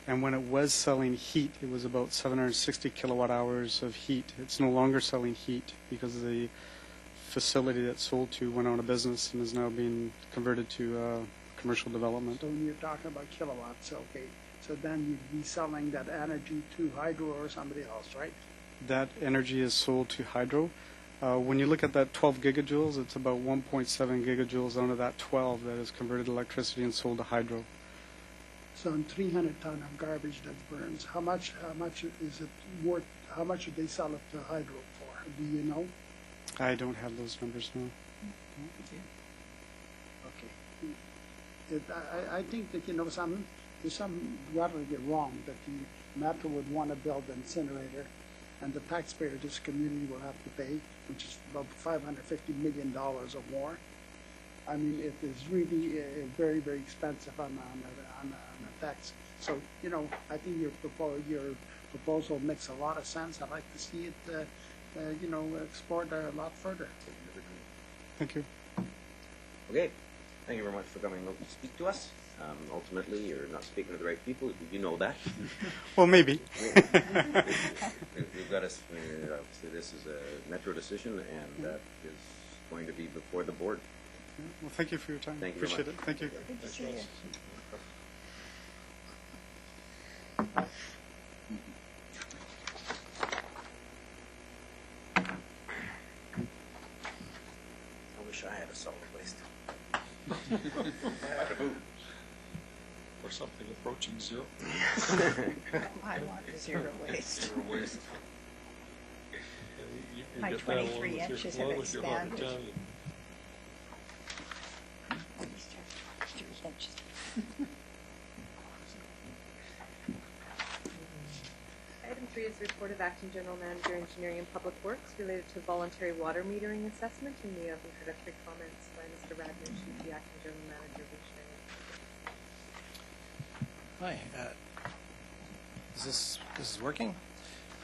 And when it was selling heat, it was about 760 kilowatt hours of heat. It's no longer selling heat because the facility that sold to went out of business and is now being converted to commercial development. So when you're talking about kilowatts, okay, so then you'd be selling that energy to Hydro or somebody else, right? That energy is sold to hydro. When you look at that 12 gigajoules, it's about 1.7 gigajoules out of that 12 that is converted to electricity and sold to hydro. So on 300 ton of garbage that burns, how much is it worth? How much would they sell it to Hydro for? Do you know? I don't have those numbers now. Okay. I think that, you know, there's some rather wrong that the Metro would want to build an incinerator, and the taxpayer of this community will have to pay, which is about $550 million or more. I mean, it is really very, very expensive on a tax. So, you know, I think your proposal makes a lot of sense. I'd like to see it, you know, explored a lot further. Thank you. Okay, thank you very much for coming out to speak to us. Ultimately, you're not speaking to the right people. You know that. Well, maybe. We've got us. Obviously, this is a Metro decision, and that is going to be before the board. Well, thank you for your time. Thank you very Appreciate much. it. Thank you. Good to see you. I wish I had a solid waste. Or something approaching zero. I want zero waste. Zero waste. you're My getting that along 23 with your- inches along have with your Hawker expanded. County. Item 3 is report of acting general manager, engineering and public works related to voluntary water metering assessment, and we have introductory comments by Mr. Radner, Chief, the acting general manager, visionary. Hi. This is working?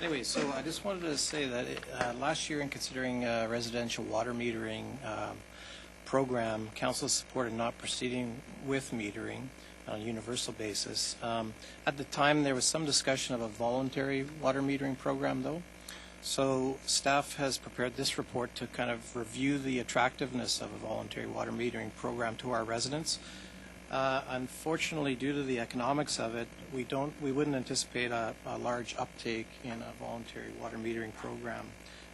Anyway, so I just wanted to say that last year in considering residential water metering program, council supported not proceeding with metering on a universal basis. At the time, there was some discussion of a voluntary water metering program, though. So staff has prepared this report to kind of review the attractiveness of a voluntary water metering program to our residents. Unfortunately, due to the economics of it, we wouldn't anticipate a large uptake in a voluntary water metering program,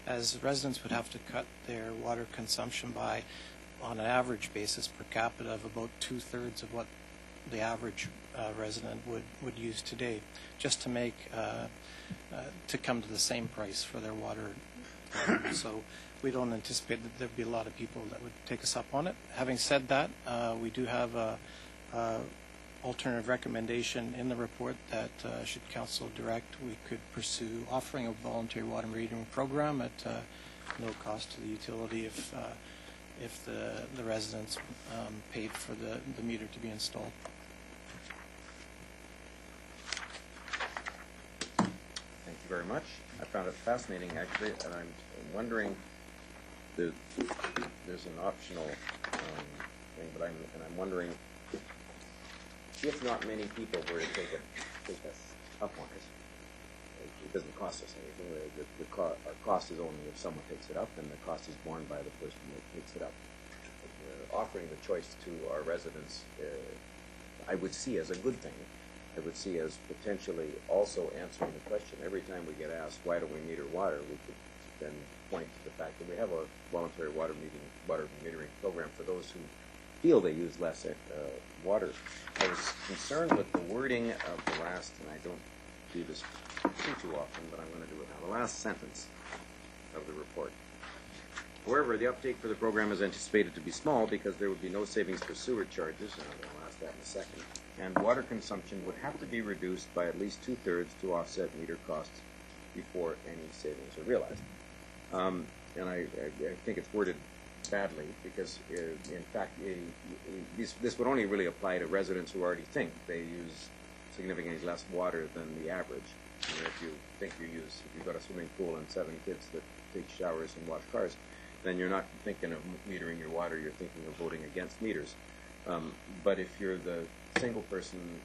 as residents would have to cut their water consumption by, on an average basis per capita, of about 2/3 of what the average resident would use today, just to make to come to the same price for their water. So we don't anticipate that there'd be a lot of people that would take us up on it. Having said that, we do have a alternative recommendation in the report that should council direct, we could pursue offering a voluntary water metering program at no cost to the utility if the residents paid for the meter to be installed. Thank you very much. I found it fascinating, actually, and I'm wondering, there's an optional thing, but I'm wondering if not many people were to take us up on it. It doesn't cost us anything. Our cost is only if someone takes it up, and the cost is borne by the person that takes it up. Offering the choice to our residents, I would see as a good thing. I would see as potentially also answering the question. Every time we get asked, why don't we meter water, we could then point to the fact that we have a voluntary water metering program for those who feel they use less water. I was concerned with the wording of the last, and I don't do this too often, but I'm going to do it now. The last sentence of the report. However, the uptake for the program is anticipated to be small because there would be no savings for sewer charges, and I'll ask that in a second, and water consumption would have to be reduced by at least 2/3 to offset meter costs before any savings are realized. And I think it's worded badly because, in fact, this would only really apply to residents who already think they use significantly less water than the average. If you think if you've got a swimming pool and 7 kids that take showers and wash cars, then you're not thinking of metering your water, you're thinking of voting against meters. But if you're the single person,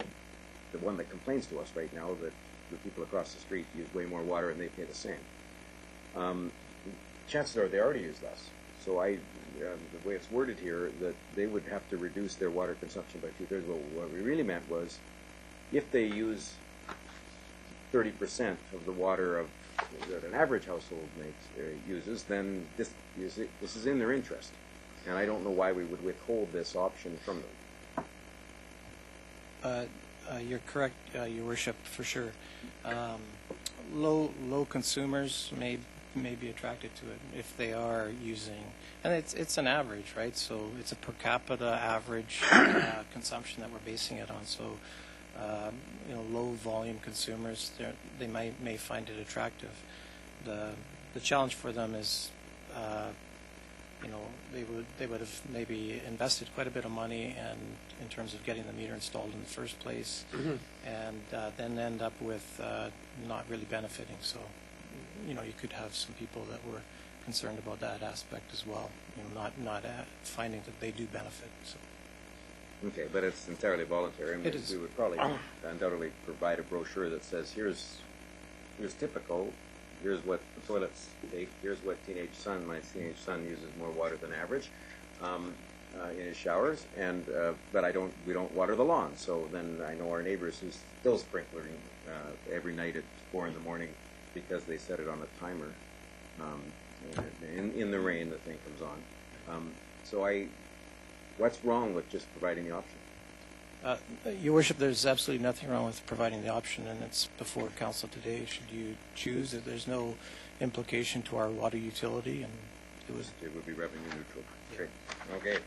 the one that complains to us right now that the people across the street use way more water and they pay the same, chances are they already use less. So the way it's worded here, that they would have to reduce their water consumption by 2/3. What we really meant was, if they use 30% of the water that an average household uses, then this is in their interest. And I don't know why we would withhold this option from them. You're correct, Your Worship, for sure. Low consumers may be attracted to it if they are using, and it's an average, right? So it's a per capita average consumption that we're basing it on. So low volume consumers, they may find it attractive. The challenge for them is, they would have maybe invested quite a bit of money and in terms of getting the meter installed in the first place, and then end up with not really benefiting. So, you could have some people that were concerned about that aspect as well. Not finding that they do benefit. So. Okay, but it's entirely voluntary. It is. We would probably undoubtedly provide a brochure that says, here's typical, here's what the toilets take, here's what my teenage son uses more water than average in his showers, and but we don't water the lawn. So then I know our neighbors who's still sprinkling every night at 4 a.m. because they set it on a timer. In the rain, the thing comes on. What's wrong with just providing the option? Your Worship, there's absolutely nothing wrong with providing the option, and it's before council today. Should you choose that, there's no implication to our water utility, and It would be revenue neutral. Okay. Okay.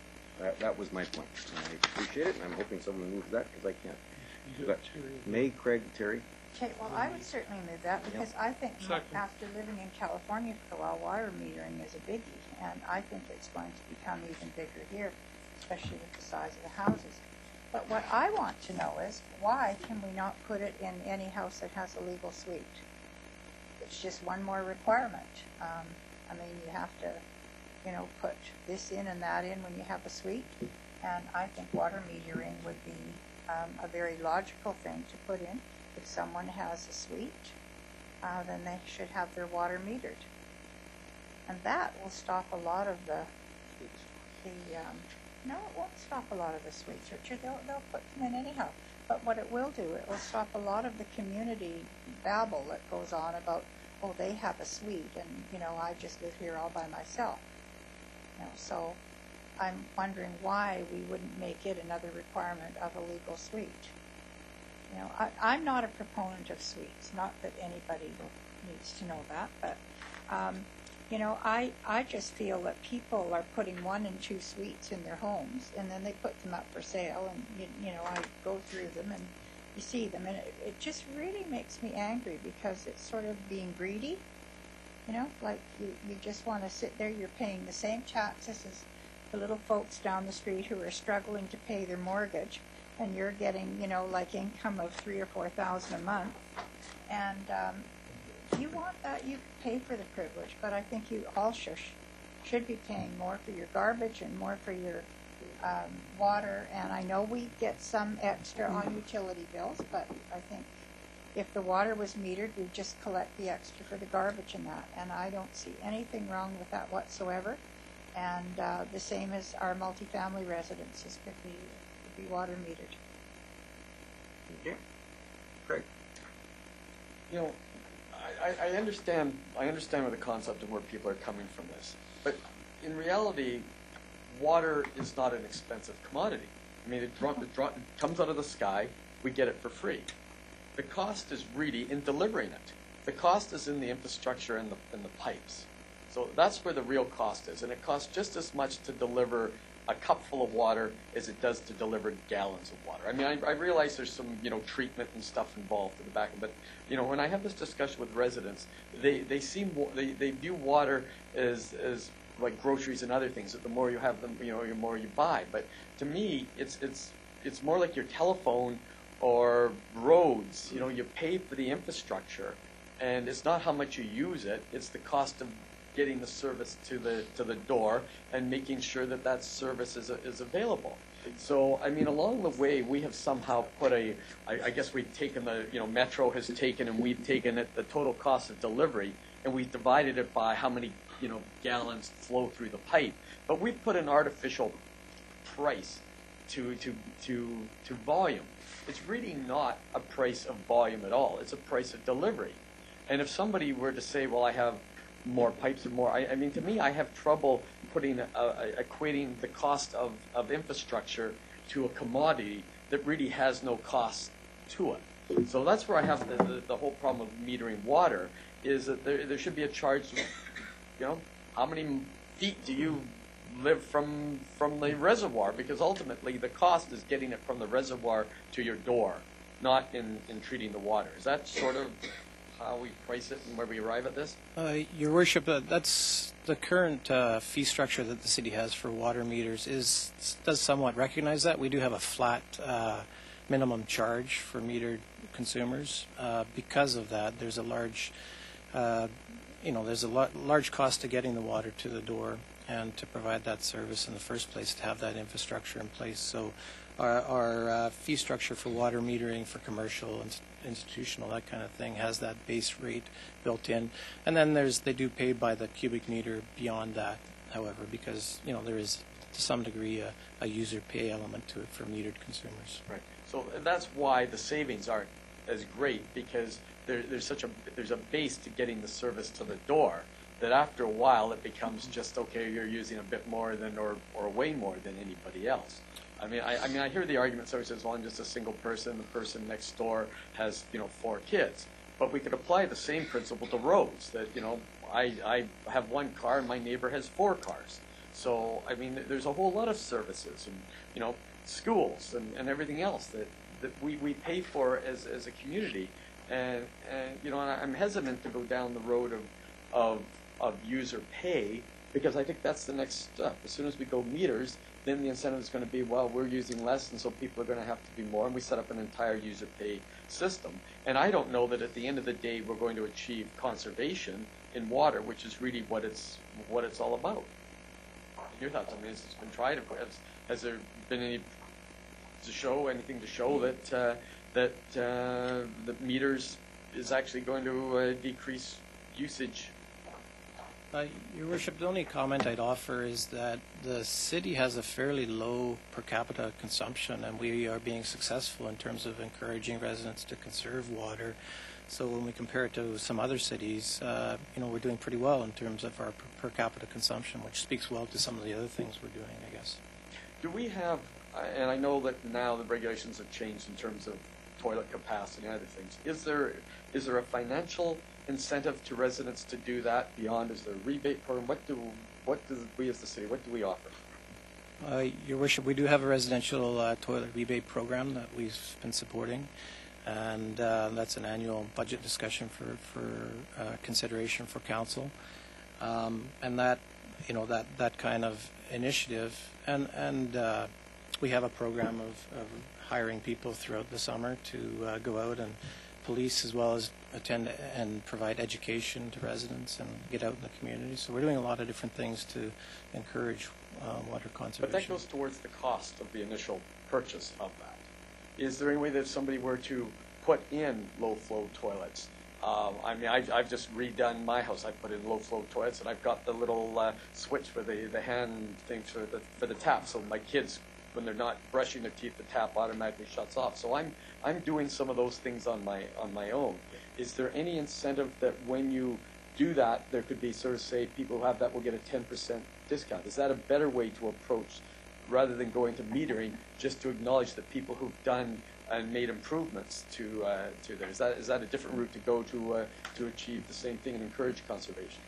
That was my point. And I appreciate it, and I'm hoping someone moves that because I can't. But May, Craig, Terry. Okay, well, I would certainly move that because I think after living in California for a while, water metering is a biggie, and I think it's going to become even bigger here, especially with the size of the houses. But what I want to know is, why can we not put it in any house that has a legal suite? It's just one more requirement. I mean, you have to, put this in and that in when you have a suite, and I think water metering would be a very logical thing to put in. If someone has a suite, then they should have their water metered. And that will stop a lot of no, it won't stop a lot of the suites, Richard. They'll put them in anyhow. But what it will do, it will stop a lot of the community babble that goes on about, oh, they have a suite, and, I just live here all by myself. So I'm wondering why we wouldn't make it another requirement of a legal suite. I'm not a proponent of suites, not that anybody needs to know that, but, I just feel that people are putting 1 and 2 suites in their homes, and then they put them up for sale, and, I go through them, and you see them, and it just really makes me angry because it's sort of being greedy, like you just want to sit there, you're paying the same taxes as the little folks down the street who are struggling to pay their mortgage, and you're getting, like income of $3,000 or $4,000 a month, and if you want that, you can pay for the privilege, but I think you all should be paying more for your garbage and more for your water, and I know we get some extra on utility bills, but I think if the water was metered, we'd just collect the extra for the garbage and that, and I don't see anything wrong with that whatsoever, and the same as our multifamily residences could be water metered. Okay. Craig. I understand where the concept of where people are coming from this, but in reality, water is not an expensive commodity. I mean, it comes out of the sky. We get it for free. The cost is really in delivering it. The cost is in the infrastructure and the pipes. So that's where the real cost is, and it costs just as much to deliver a cup full of water as it does to deliver gallons of water. I mean, I realize there's some, treatment and stuff involved in the back, but, when I have this discussion with residents, they view water as like groceries and other things, that the more you have them, the more you buy. But to me, it's more like your telephone or roads. You pay for the infrastructure, and it's not how much you use it, it's the cost of getting the service to the door and making sure that service is available. So, I mean, along the way, we have somehow put I guess we've taken Metro has taken, and we've taken the total cost of delivery, and we've divided it by how many, gallons flow through the pipe. But we've put an artificial price to volume. It's really not a price of volume at all. It's a price of delivery. And if somebody were to say, well, I have more pipes and more, I mean, to me, I have trouble equating the cost of infrastructure to a commodity that really has no cost to it. So that's where I have the whole problem of metering water, is that there should be a charge, how many feet do you live from the reservoir? Because ultimately the cost is getting it from the reservoir to your door, not in treating the water. Is that sort of how we price it and where we arrive at this? Your Worship, that's the current fee structure that the city has for water meters does somewhat recognize that. We do have a flat minimum charge for metered consumers. Because of that, there's a large, large cost to getting the water to the door and to provide that service in the first place, to have that infrastructure in place. So our fee structure for water metering for commercial and institutional, that kind of thing, has that base rate built in. And then they do pay by the cubic meter beyond that, however, because, there is to some degree a user pay element to it for metered consumers. Right. So that's why the savings aren't as great, because there's a base to getting the service to the door, that after a while it becomes just, okay, you're using a bit more than or way more than anybody else. I mean, I hear the argument, so as long as it's a single person, the person next door has, 4 kids. But we could apply the same principle to roads, that, I have 1 car and my neighbor has 4 cars. So, I mean, there's a whole lot of services and, schools and everything else that we pay for as a community. And I'm hesitant to go down the road of user pay, because I think that's the next step. As soon as we go meters, then the incentive is going to be, well, we're using less, and so people are going to have to be more, and we set up an entire user pay system. And I don't know that at the end of the day we're going to achieve conservation in water, which is really what it's all about. Your thoughts? I mean, it's been tried. Has there been anything to show that the meters is actually going to decrease usage? Your Worship, the only comment I'd offer is that the city has a fairly low per capita consumption, and we are being successful in terms of encouraging residents to conserve water. So when we compare it to some other cities, we're doing pretty well in terms of our per capita consumption, which speaks well to some of the other things we're doing, I guess. Do we have, and I know that now the regulations have changed in terms of toilet capacity and other things, is there a financial incentive to residents to do that beyond? Is there a rebate program? What do we as the city, what do we offer? Your Worship, we do have a residential toilet rebate program that we've been supporting, and that's an annual budget discussion for consideration for council, and that that kind of initiative, and we have a program of hiring people throughout the summer to go out and police, as well as attend and provide education to residents and get out in the community. So we're doing a lot of different things to encourage water conservation. But that goes towards the cost of the initial purchase of that. Is there any way that if somebody were to put in low-flow toilets? I mean, I've just redone my house. I put in low-flow toilets, and I've got the little switch for the hand thing for the tap. So my kids, when they're not brushing their teeth, the tap automatically shuts off. So I'm doing some of those things on my own. Is there any incentive that when you do that, there could be sort of, say, people who have that will get a 10% discount? Is that a better way to approach, rather than going to metering, just to acknowledge that people who've done and made improvements to there? Is that a different route to go to achieve the same thing and encourage conservation?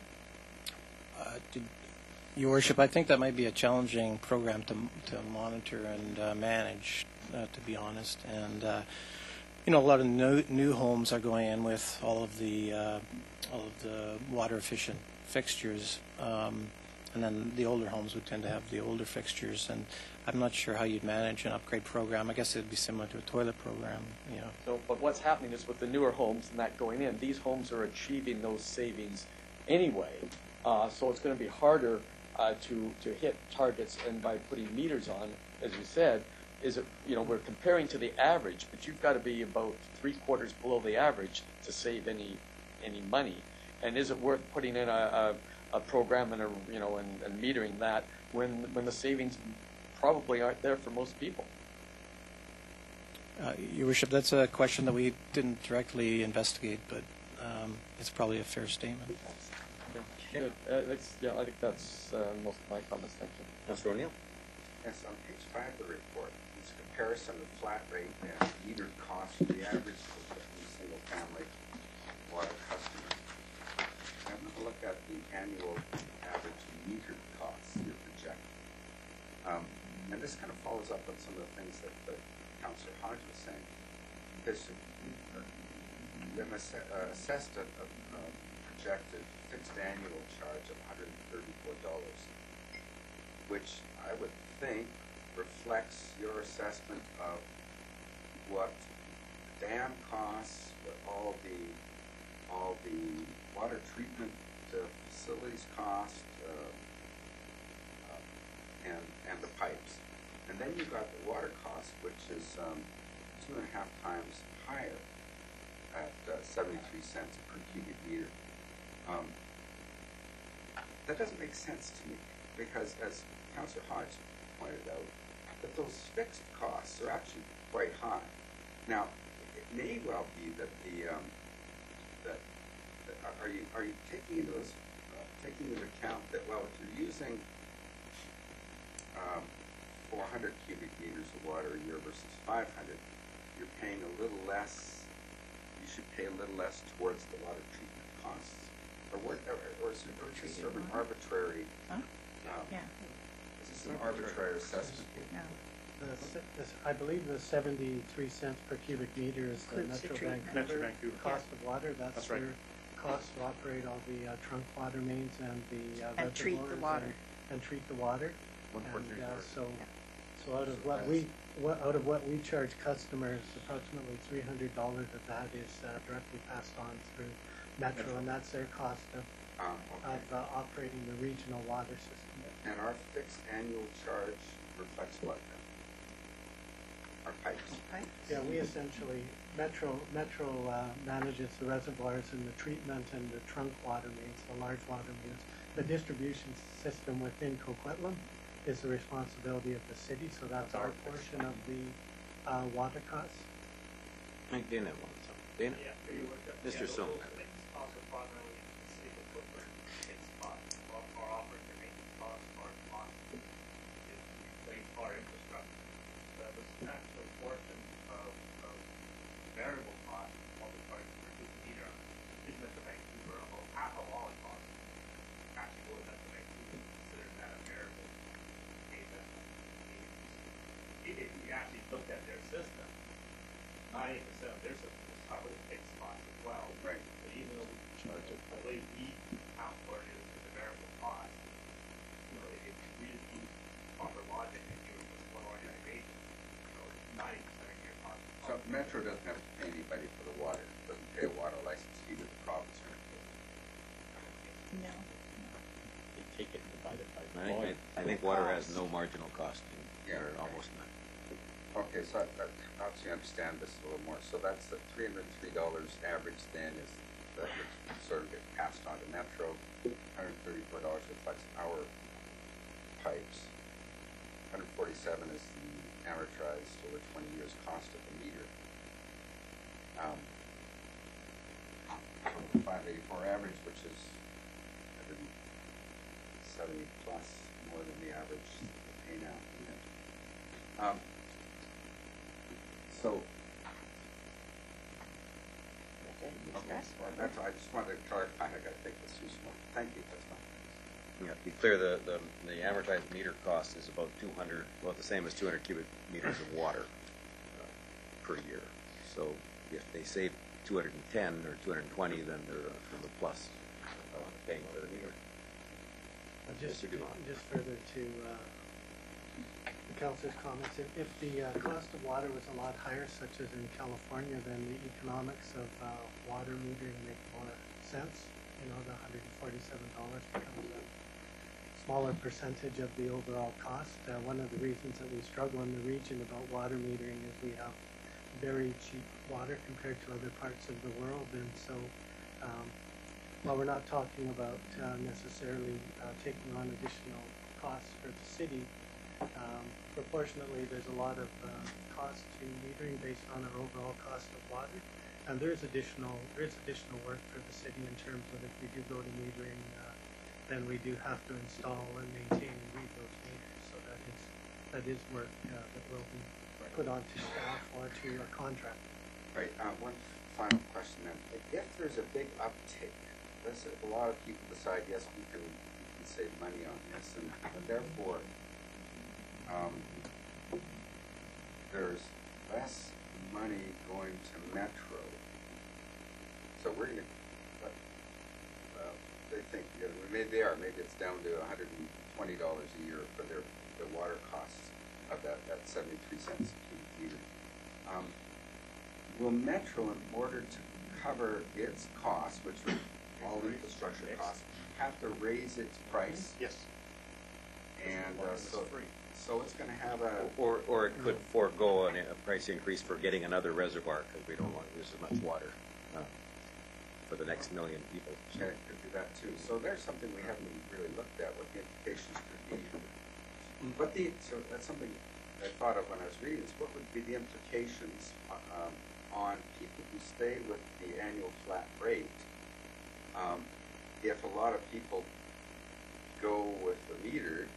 Your Worship, I think that might be a challenging program to monitor and manage, to be honest. And a lot of new homes are going in with all of the water efficient fixtures, and then the older homes would tend to have the older fixtures. And I'm not sure how you'd manage an upgrade program. I guess it'd be similar to a toilet program. So, but what's happening is with the newer homes and that going in, these homes are achieving those savings anyway. So it's going to be harder to hit targets, and by putting meters on, as you said, we're comparing to the average, but you've got to be about 3/4 below the average to save any money. And is it worth putting in a program and and metering that when the savings probably aren't there for most people? Your Worship, that's a question that we didn't directly investigate, but it's probably a fair statement. Good. I think that's most of my comments. Thank you. Councilor O'Neill. Yes, on page 5 of the report, it's a comparison of flat rate and metered cost for the average single-family water customer. I'm going to look at the annual average metered costs you're projecting. And this kind of follows up on some of the things that Councillor Hodge was saying. Because them assessed a projected fixed annual charge of $134, which I would think reflects your assessment of what the dam costs, what all the water treatment facilities cost, and the pipes. And then you've got the water cost, which is 2.5 times higher at 73 cents per cubic meter. That doesn't make sense to me, because as Councillor Hodge pointed out, that those fixed costs are actually quite high. Now, it may well be that are you taking taking into account that, well, if you're using 400 cubic meters of water a year versus 500, you're paying a little less, you should pay a little less towards the water treatment costs. Or is this sort of an arbitrary, Yeah. is this an arbitrary assessment? No. I believe the 73 cents per cubic meter is the Includes the Metro treatment. Metro Vancouver Vancouver. cost of water. That's right. their cost to operate all the trunk water mains and the And treat the reservoirs water. and treat the water. And 1.3 so out of what we charge customers, approximately $300 of that is directly passed on through Metro, and that's their cost of operating the regional water system. And our fixed annual charge reflects what then? Our pipes. Yeah, we essentially, Metro manages the reservoirs and the treatment and the trunk water mains, the large water mains. The distribution system within Coquitlam is the responsibility of the city, so that's our portion of the water costs. I think Dana wants something. Dana? Mr. Sung. Variable cost multiplied per cubic meter is Metro Vancouver, about half of all it costs actually goes to Metro Vancouver, consider that a variable payment. If you actually looked at their system, 90% of their system was covered with fixed costs as well. Right. But even though the way we account for it is the variable cost, you know, if we just use proper logic and give it just one organization, you know, 90% of your cost. So Metro doesn't have to pay anybody for the water, doesn't pay a water license fee to the province or anything. No. They take it and divide it by I think water has no marginal cost, Yeah. or almost none. Okay, so I obviously understand this a little more. So that's the $303 average then is that which sort of gets passed on to Metro. $134 reflects our pipes. $147 is the amortized over 20 years cost of the meter. 584 average, which is 170 plus more than the average we pay now. So, that's, I just wanted to clarify. I got to take this through some more. Thank you. That's fine. Yeah, to be clear, the amortized meter cost is about 200, about the same as 200 cubic meters of water per year. So if they save 210 or 220, then they're from the plus paying for the meter. Just Mr. Dumont. just further to the councilor's comments, if the cost of water was a lot higher, such as in California, then the economics of water metering make more sense. You know, the $147 becomes a smaller percentage of the overall cost. One of the reasons that we struggle in the region about water metering is we have very cheap water compared to other parts of the world, and so while we're not talking about necessarily taking on additional costs for the city, proportionately there's a lot of cost to metering based on our overall cost of water, and there is additional work for the city in terms of if we do go to metering, then we do have to install and maintain and read those meters. So that is work that will be put onto staff or to a contractor. Right. One final question then. If there's a big uptake, let's say a lot of people decide, yes, we can save money on this, and therefore there's less money going to Metro. So we're going to, they think, maybe it's down to $120 a year for their water costs of that 73 cents a cubic meter. Will Metro, in order to cover its costs, which are all infrastructure costs, have to raise its price? Yes. And so it's going to have a... Or it could forego a price increase for getting another reservoir because we don't want to use as much water for the next million people. Okay, could do that too. So there's something we haven't really looked at, what the implications could be. So that's something I thought of when I was reading this. What would be the implications on people who stay with the annual flat rate if a lot of people go with the meter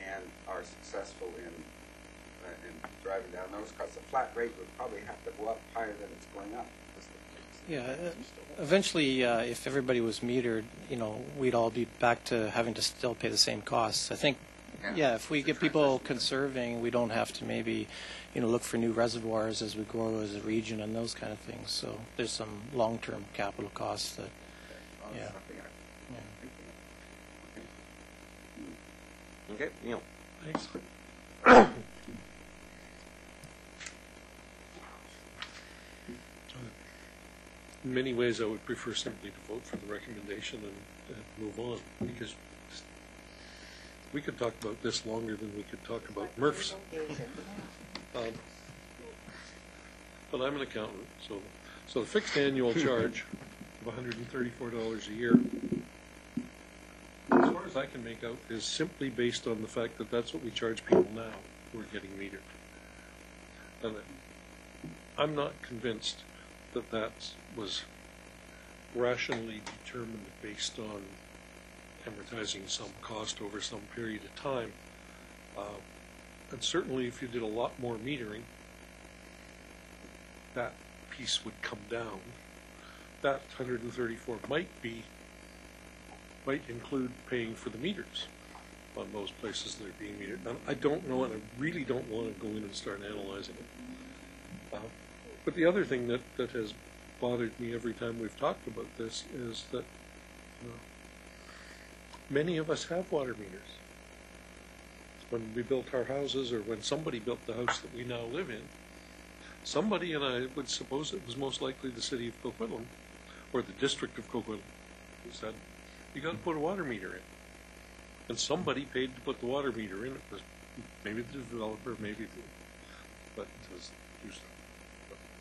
and are successful in and driving down those costs, the flat rate would probably have to go up higher than it's going up. Yeah, eventually, if everybody was metered, we'd all be back to having to still pay the same costs. I think, if we get people conserving, we don't have to maybe, look for new reservoirs as we grow as a region and those kind of things. So there's some long-term capital costs that, Okay, Neil. Thanks. In many ways, I would prefer simply to vote for the recommendation and move on, because we could talk about this longer than we could talk about MRFs. But I'm an accountant, so the fixed annual charge of $134 a year, as far as I can make out, is simply based on the fact that that's what we charge people now who are getting metered. And I'm not convinced that was rationally determined based on amortizing some cost over some period of time. And certainly if you did a lot more metering, that piece would come down. That 134 might include paying for the meters on those places that are being metered. Now, I don't know, and I really don't want to go in and start analyzing it. But the other thing that has bothered me every time we've talked about this is that many of us have water meters. When we built our houses, or when somebody built the house that we now live in, somebody, and I would suppose it was most likely the city of Coquitlam, or the district of Coquitlam, who said, you got to put a water meter in. And somebody paid to put the water meter in. It was maybe the developer, but it was used.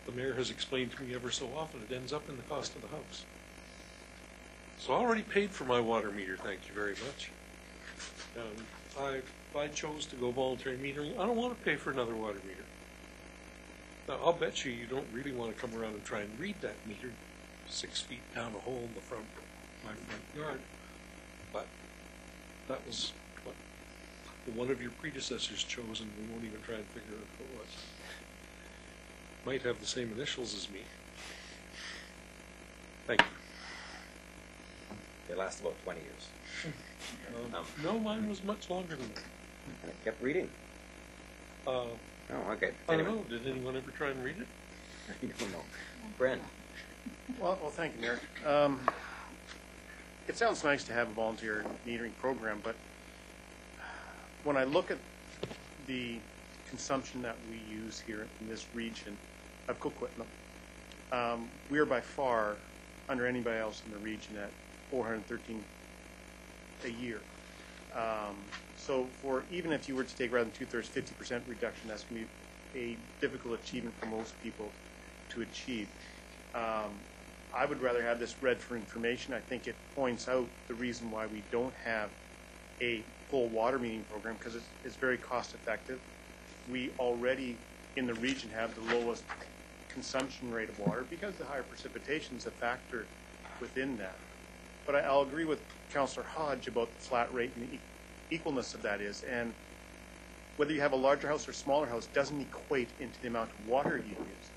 The mayor has explained to me ever so often it ends up in the cost of the house. So I already paid for my water meter, thank you very much. If I chose to go voluntary metering, I don't want to pay for another water meter. Now, I'll bet you don't really want to come around and try and read that meter 6 feet down a hole in the front of my front yard. But that was what one of your predecessors chose, and we won't even try and figure out who it was. Might have the same initials as me. Thank you. They last about 20 years. No, mine was much longer than that. And it kept reading. Oh, okay. I don't know. Did anyone ever try and read it? I don't know. Brent. Well, thank you, Mayor. It sounds nice to have a volunteer metering program, but when I look at the consumption that we use here in this region of Coquitlam, we are by far under anybody else in the region at $413 a year. So even if you were to take rather than 2/3, 50% reduction, that's going to be a difficult achievement for most people to achieve. I would rather have this read for information. I think it points out the reason why we don't have a full water metering program, because it's very cost effective. We already in the region have the lowest consumption rate of water because the higher precipitation is a factor within that. But I'll agree with Councillor Hodge about the flat rate and the equalness of that is, and whether you have a larger house or smaller house doesn't equate into the amount of water you use.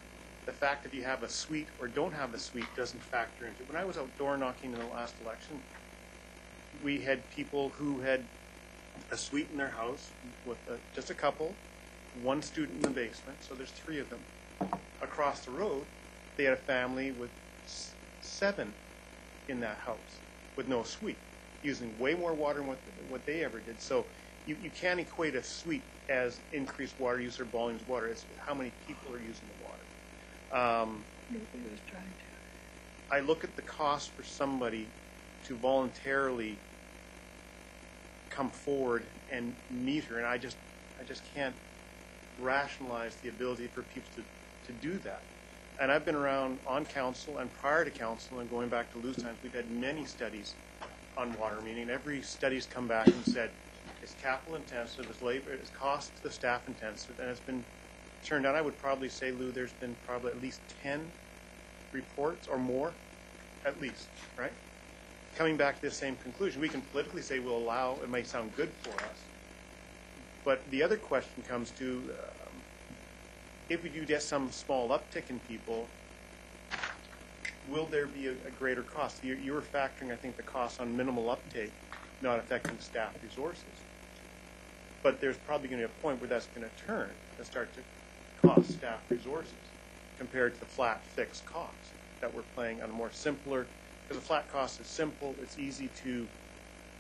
The fact that you have a suite or don't have a suite doesn't factor into it. When I was out door knocking in the last election, we had people who had a suite in their house with just a couple, one student in the basement, so there's 3 of them. Across the road, they had a family with 7 in that house with no suite, using way more water than what they ever did. So you can't equate a suite as increased water use or volumes of water. It's how many people are using the water. I look at the cost for somebody to voluntarily come forward and meter, and I just can't rationalize the ability for people to do that. And I've been around on council and prior to council and going back to Lou's times, we've had many studies on water metering. Every study's come back and said it's capital intensive, it's labor, it's cost to the staff intensive, and it's been turned out. I would probably say, Lou, there's been probably at least 10 reports or more, at least, right? Coming back to the same conclusion. We can politically say we'll allow, it may sound good for us, But the other question comes to, if we do get some small uptick in people, will there be a greater cost? You were factoring, I think, the cost on minimal uptake, not affecting staff resources. But there's probably going to be a point where that's going to turn and start to cost staff resources compared to the flat fixed cost that we're playing on a more simpler, because the flat cost is simple, it's easy to,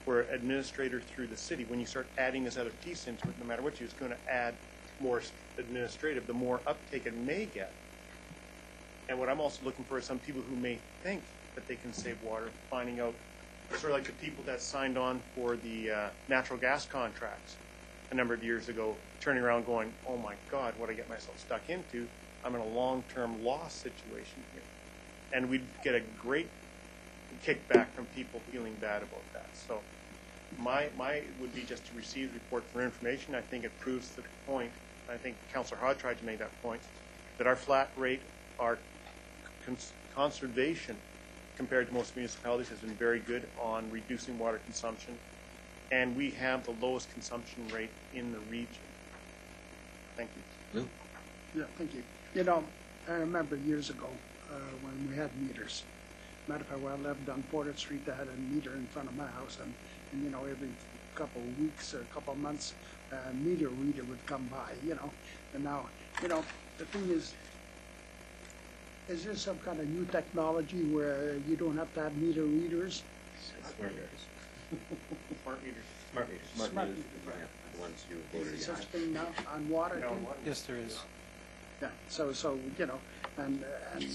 for administrators through the city, when you start adding this other piece into it, no matter what you, it's going to add more administrative, the more uptake it may get. And what I'm also looking for is some people who may think that they can save water, finding out, sort of like the people that signed on for the natural gas contracts a number of years ago, turning around going, oh my God, what I get myself stuck into, I'm in a long-term loss situation here. And we'd get a great kickback from people feeling bad about that. So my would be just to receive the report for information. I think it proves the point, I think Councillor Hod tried to make that point, that our flat rate, our conservation compared to most municipalities has been very good on reducing water consumption, and we have the lowest consumption rate in the region. Thank you. Lou? Yeah, thank you. You know, I remember years ago when we had meters. Matter of fact, where I lived on Porter Street, I had a meter in front of my house, and you know, every couple of weeks or a couple of months, a meter reader would come by, you know. And now, you know, the thing is there some kind of new technology where you don't have to have meter readers? Smart meters. Smart meters. Smart meters. Smart meters. Yeah, the ones you Is voted there against. such thing now on water too? Yes, there is. Yeah, so you know, and then you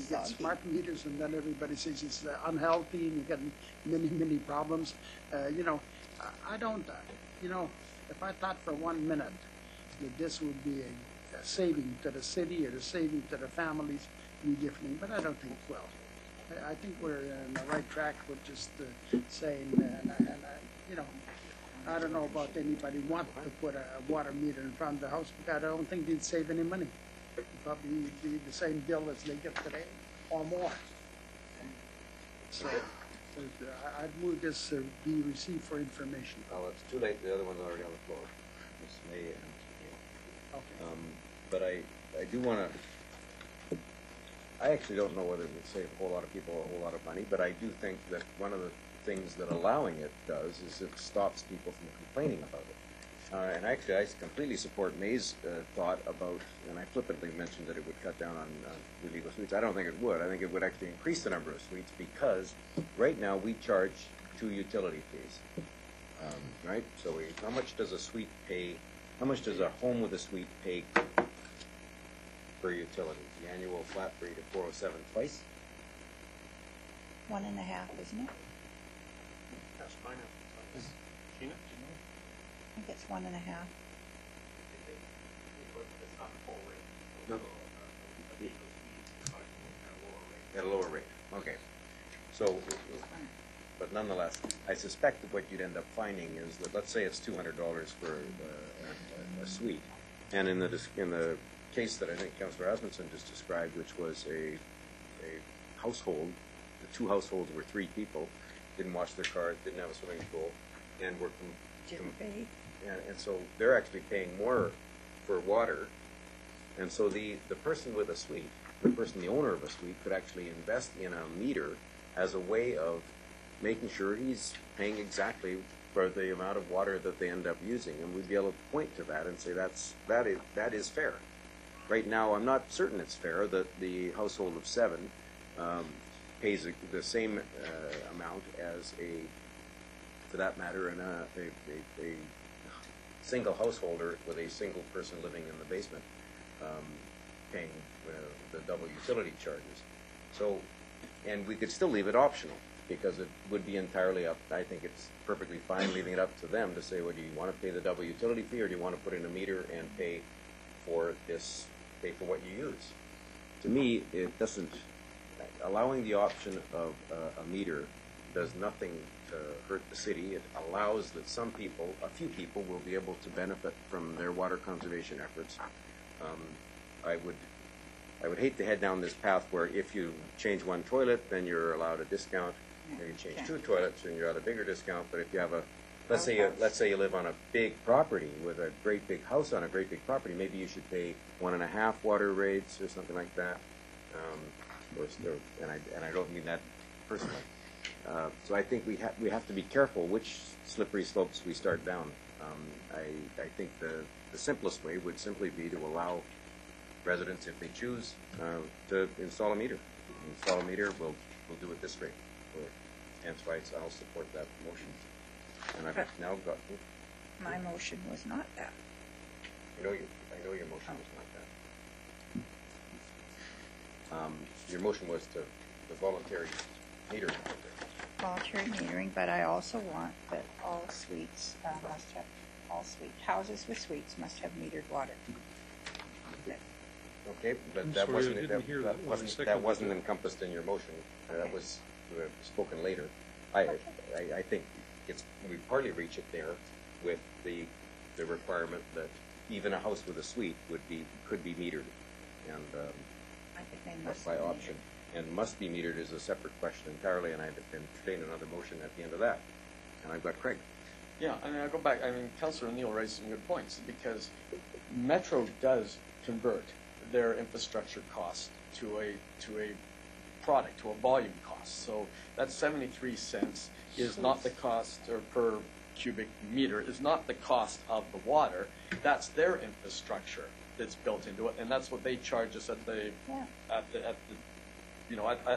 get smart meters, and then everybody says it's unhealthy, and you get many problems. You know, I don't, you know, if I thought for 1 minute that this would be a saving to the city or a saving to the families, be different, but I don't think it will. I think we're on the right track with just saying, you know, I don't know about anybody wanting to put a water meter in front of the house, because I don't think they'd save any money. It'd probably be the same bill as they get today, or more. So, I'd move this be received for information. Oh, it's too late. The other one's already on the floor. Ms. May and Mr. Okay. But I do want to. I actually don't know whether it would save a whole lot of people a whole lot of money, but I do think that one of the things that allowing it does is it stops people from complaining about it. And actually, I completely support May's thought about, and I flippantly mentioned that it would cut down on illegal suites. I don't think it would. I think it would actually increase the number of suites, because right now we charge 2 utility fees, right? So how much does a suite pay? How much does a home with a suite pay per utility? The annual flat rate of 407 twice? 1.5, isn't it? That's fine. Gina? I think it's 1.5. It's not full rate. No. At At a lower rate. Okay. So, but nonetheless, I suspect that what you'd end up finding is that, let's say it's $200 for a suite, and in the case that I think Councillor Asmundson just described, which was a household, the 2 households were 3 people, didn't wash their cars, didn't have a swimming pool, and were and so they're actually paying more for water, and so the person with a suite, the owner of a suite, could actually invest in a meter as a way of making sure he's paying exactly for the amount of water that they end up using, and we'd be able to point to that and say that is fair. Right now, I'm not certain it's fair that the household of 7 pays the same amount as for that matter, a single householder with a single person living in the basement paying the double utility charges. So, and we could still leave it optional, because it would be entirely up. I think it's perfectly fine leaving it up to them to say, well, do you want to pay the double utility fee, or do you want to put in a meter and pay for what you use? To me, it doesn't. Allowing the option of a meter does nothing to hurt the city. It allows that some people, a few people, will be able to benefit from their water conservation efforts. I would hate to head down this path where if you change 1 toilet, then you're allowed a discount. If you change 2 toilets, then you're at a bigger discount. But if you have a let's say you live on a big property with a great big house on a great big property. Maybe you should pay 1.5 water rates or something like that. And I don't mean that personally. So I think we have to be careful which slippery slopes we start down. I think the simplest way would simply be to allow residents, if they choose, to install a meter. Install a meter, we'll do it this rate. Hence why I'll support that motion. And I've now got. My motion was not that. I know your motion was not that. Your motion was to the voluntary metering. Voluntary metering, but I also want that all suite houses with suites must have metered water. Okay, but I'm that sorry, wasn't I didn't hear that when I that seconded wasn't it. encompassed in your motion. That was spoken later. I think we partly reach it there with the requirement that even a house with a suite could be metered, and I think they must by be option. And must be metered is a separate question entirely, and I've entertained another motion at the end of that. And I've got Craig. Yeah, I mean, I'll go back. I mean, Councillor O'Neill raised some good points because Metro does convert their infrastructure cost to a product, to a volume cost. So that 73 cents is not the cost, or per cubic meter, is not the cost of the water. That's their infrastructure that's built into it, and that's what they charge us at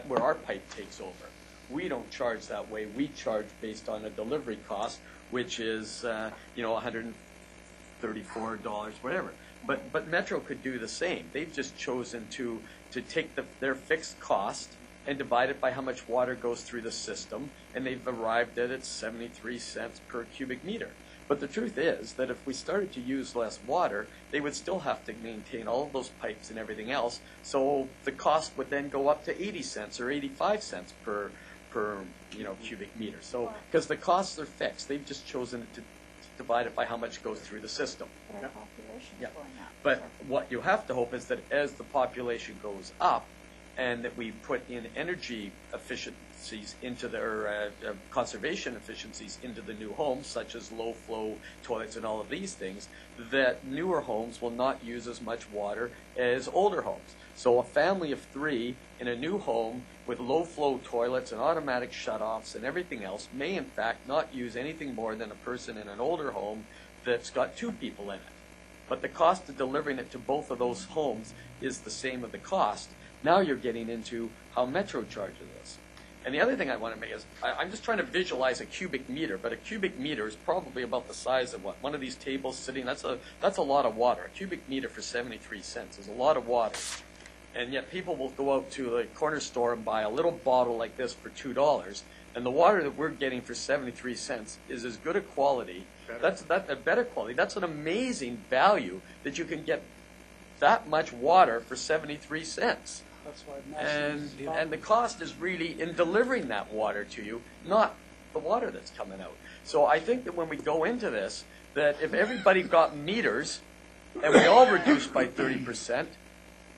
where our pipe takes over. We don't charge that way. We charge based on a delivery cost, which is $134, whatever. But Metro could do the same. They've just chosen to take their fixed cost and divide it by how much water goes through the system, and they've arrived at it's 73 cents per cubic meter. But the truth is that if we started to use less water, they would still have to maintain all of those pipes and everything else. So the cost would then go up to 80 cents or 85 cents per cubic meter. So because the costs are fixed, they've just chosen to divide it by how much goes through the system. Their population's Yeah. going up. But what you have to hope is that as the population goes up, and that we put in energy efficiencies into their conservation efficiencies into the new homes, such as low flow toilets and all of these things, that newer homes will not use as much water as older homes. So a family of 3 in a new home with low flow toilets and automatic shutoffs and everything else may in fact not use anything more than a person in an older home that's got 2 people in it. But the cost of delivering it to both of those homes is the same of the cost. Now you're getting into how Metro charges us. And the other thing I want to make is, I'm just trying to visualize a cubic meter, but a cubic meter is probably about the size of one of these tables sitting. That's a lot of water. A cubic meter for 73 cents is a lot of water. And yet people will go out to the corner store and buy a little bottle like this for $2, and the water that we're getting for 73 cents is as good a quality. That's a better quality. That's an amazing value that you can get that much water for 73 cents. That's why And the cost is really in delivering that water to you, not the water that's coming out. So I think that when we go into this, that if everybody got meters and we all reduced by 30%,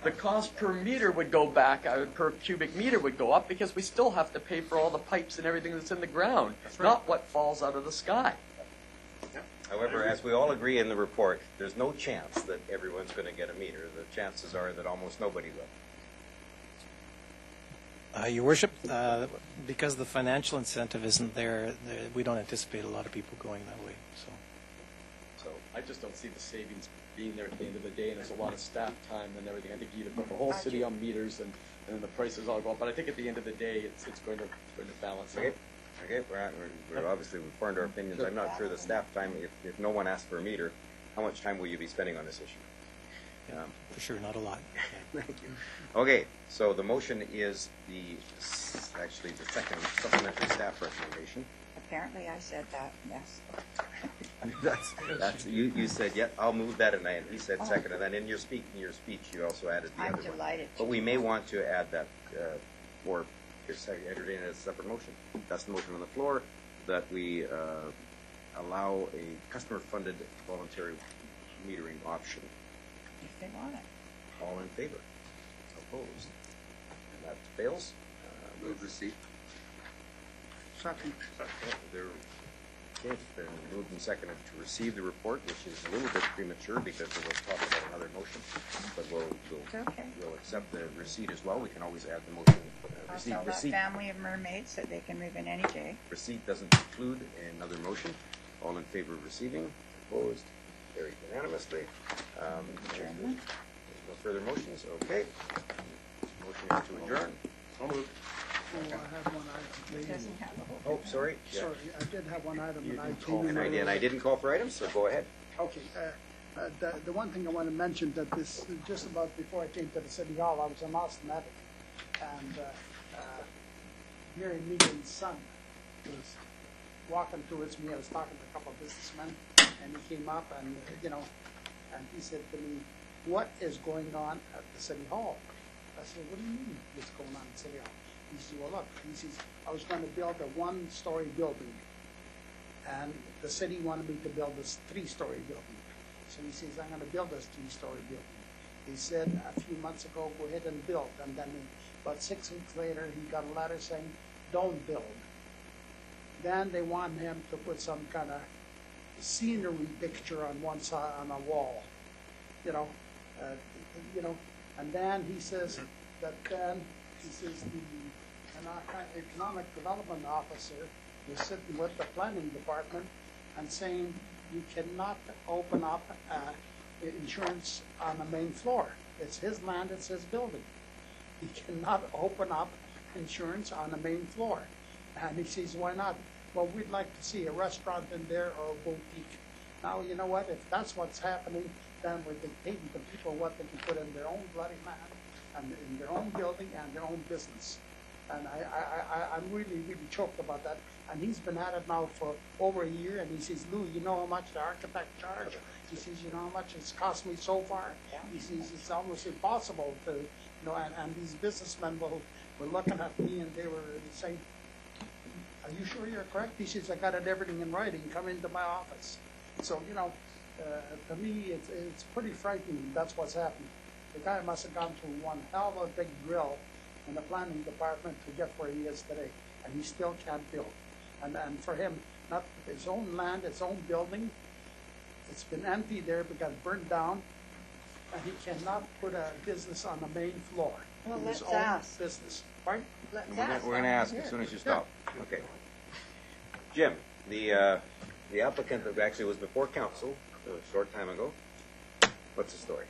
the cost per meter would go back, per cubic meter would go up, because we still have to pay for all the pipes and everything that's in the ground, not what falls out of the sky. However, as we all agree in the report, there's no chance that everyone's going to get a meter. The chances are that almost nobody will. Your Worship, because the financial incentive isn't there, we don't anticipate a lot of people going that way. So I just don't see the savings being there at the end of the day, and there's a lot of staff time and everything. I think you'd put the whole city on meters, and then the prices all go up. But I think at the end of the day, it's going to balance out. Okay, we're obviously we've formed our opinions. I'm not sure the staff time. If no one asks for a meter, how much time will you be spending on this issue? For sure, not a lot. Thank you. Okay, so the motion is actually the second supplementary staff recommendation. Apparently I said that, yes. That's you said, yeah, I'll move that, and he said second, and then in your speech you also added the I'm other one. delighted. But we may want to add that for entertain as a separate motion. That's the motion on the floor, that we allow a customer-funded voluntary metering option. If they want it. All in favor? Opposed? And that fails. Move receipt. Second. Okay, it's been moved and seconded to receive the report, which is a little bit premature because there was talk about another motion, but Okay. we'll accept the receipt as well. We can always add the motion. I'll tell that family of mermaids that they can move in any day. Receipt doesn't include another motion. All in favor of receiving? Opposed? Carried unanimously. Adjournment. No further motions? Okay. Motion is to adjourn. I'll move. Oh, I have one item. Doesn't have a whole. Oh, sorry. Yeah. Sorry, I did have one item, You and I didn't came call, in. and I didn't call for items, so go ahead. Okay, the one thing I want to mention that this, just about before I came to the city hall, I was in Austin Attic, and Mary Megan's son was walking towards me. I was talking to a couple of businessmen, and he came up and, and he said to me, "What is going on at the city hall?" I said, "What do you mean what's going on at the city hall?" He said, "Well, look," he says, "I was going to build a one-story building, and the city wanted me to build this three-story building. So he says, I'm going to build this three-story building." He said a few months ago, "Go ahead and build." And then about 6 weeks later, he got a letter saying, "Don't build." Then they want him to put some kind of scenery picture on one side on a wall, and then he says that the economic development officer was sitting with the planning department and saying you cannot open up insurance on the main floor. It's his land, it's his building. He cannot open up insurance on the main floor. And he says, "Why not?" "Well, we'd like to see a restaurant in there or a boutique." Now, you know what? If that's what's happening, then we're dictating to people what they can put in their own bloody land and in their own building and their own business. And I'm really, really choked about that. And he's been at it now for over a year, and he says, "Lou, you know how much the architect charged?" He says, "You know how much it's cost me so far?" He says, "It's almost impossible to, and these businessmen were looking at me and they were saying, 'Are you sure you're correct?' He says, 'I got it everything in writing. Come into my office.'" So, to me, it's pretty frightening. That's what's happening. The guy must have gone through one hell of a big drill in the planning department to get where he is today, and he still can't build. And for him, not his own land, his own building, it's been empty there because burned down, and he cannot put a business on the main floor. Well, His let's own ask. business. Right? Let's We're ask. going to ask as soon as you stop. Okay. Jim, the applicant that actually was before council a short time ago, what's the story?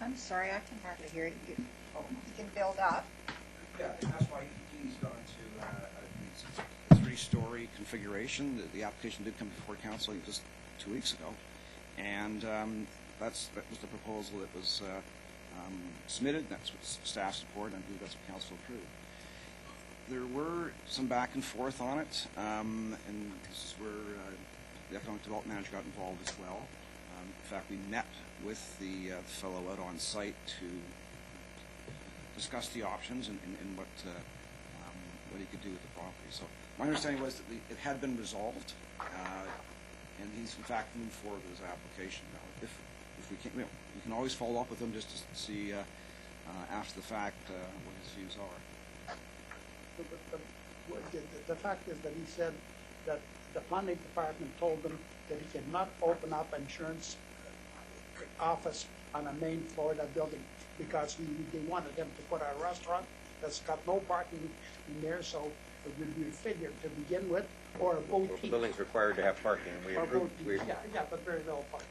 I'm sorry, I can hardly hear you. You can build up. Yeah, and that's why he's gone to a three-story configuration. The application did come before council just 2 weeks ago, and that was the proposal that was submitted. That's what staff support, and I believe that's what council approved. There were some back and forth on it, and this is where the economic development manager got involved as well. In fact, we met with the fellow out on site to discuss the options and what he could do with the property. So my understanding was that it had been resolved, and he's in fact moved forward with his application. Now, if we can, we can always follow up with him just to see after the fact what his views are. The fact is that he said that the planning department told him that he cannot open up insurance office on the main floor of that building because they wanted him to put a restaurant that's got no parking in there, so it would be figured to begin with, or a boutique. Well, the building's required to have parking, and we approved. Yeah, but very little parking.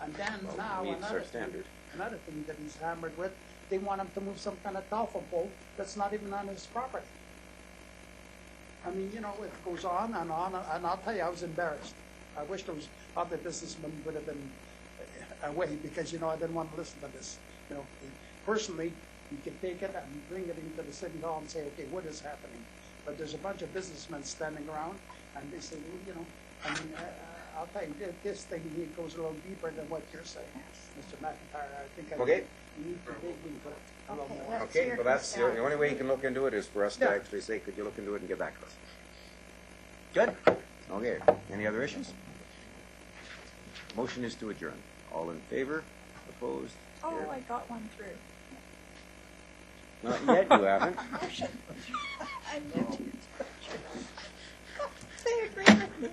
And then now another thing that he's hammered with, they want him to move some kind of telephone pole that's not even on his property. I mean, you know, it goes on, and I'll tell you, I was embarrassed. I wish those other businessmen would have been away, because, you know, I didn't want to listen to this. You know, personally, you can take it and bring it into the city hall and say, okay, what is happening? But there's a bunch of businessmen standing around, and they say, well, you know, I mean, I'll tell you, this thing here goes a little deeper than what you're saying, Mr. McIntyre. I think Okay. you need to dig into it a little more. let's Okay, hear well, that's from the only way you can look into it is for us to Yeah. actually say, could you look into it and get back to us? Good. Okay. Any other issues? Motion is to adjourn. All in favor? Opposed? Oh, Carried. I got one through. Not yet, you haven't. Motion. I knew to. They agree with me.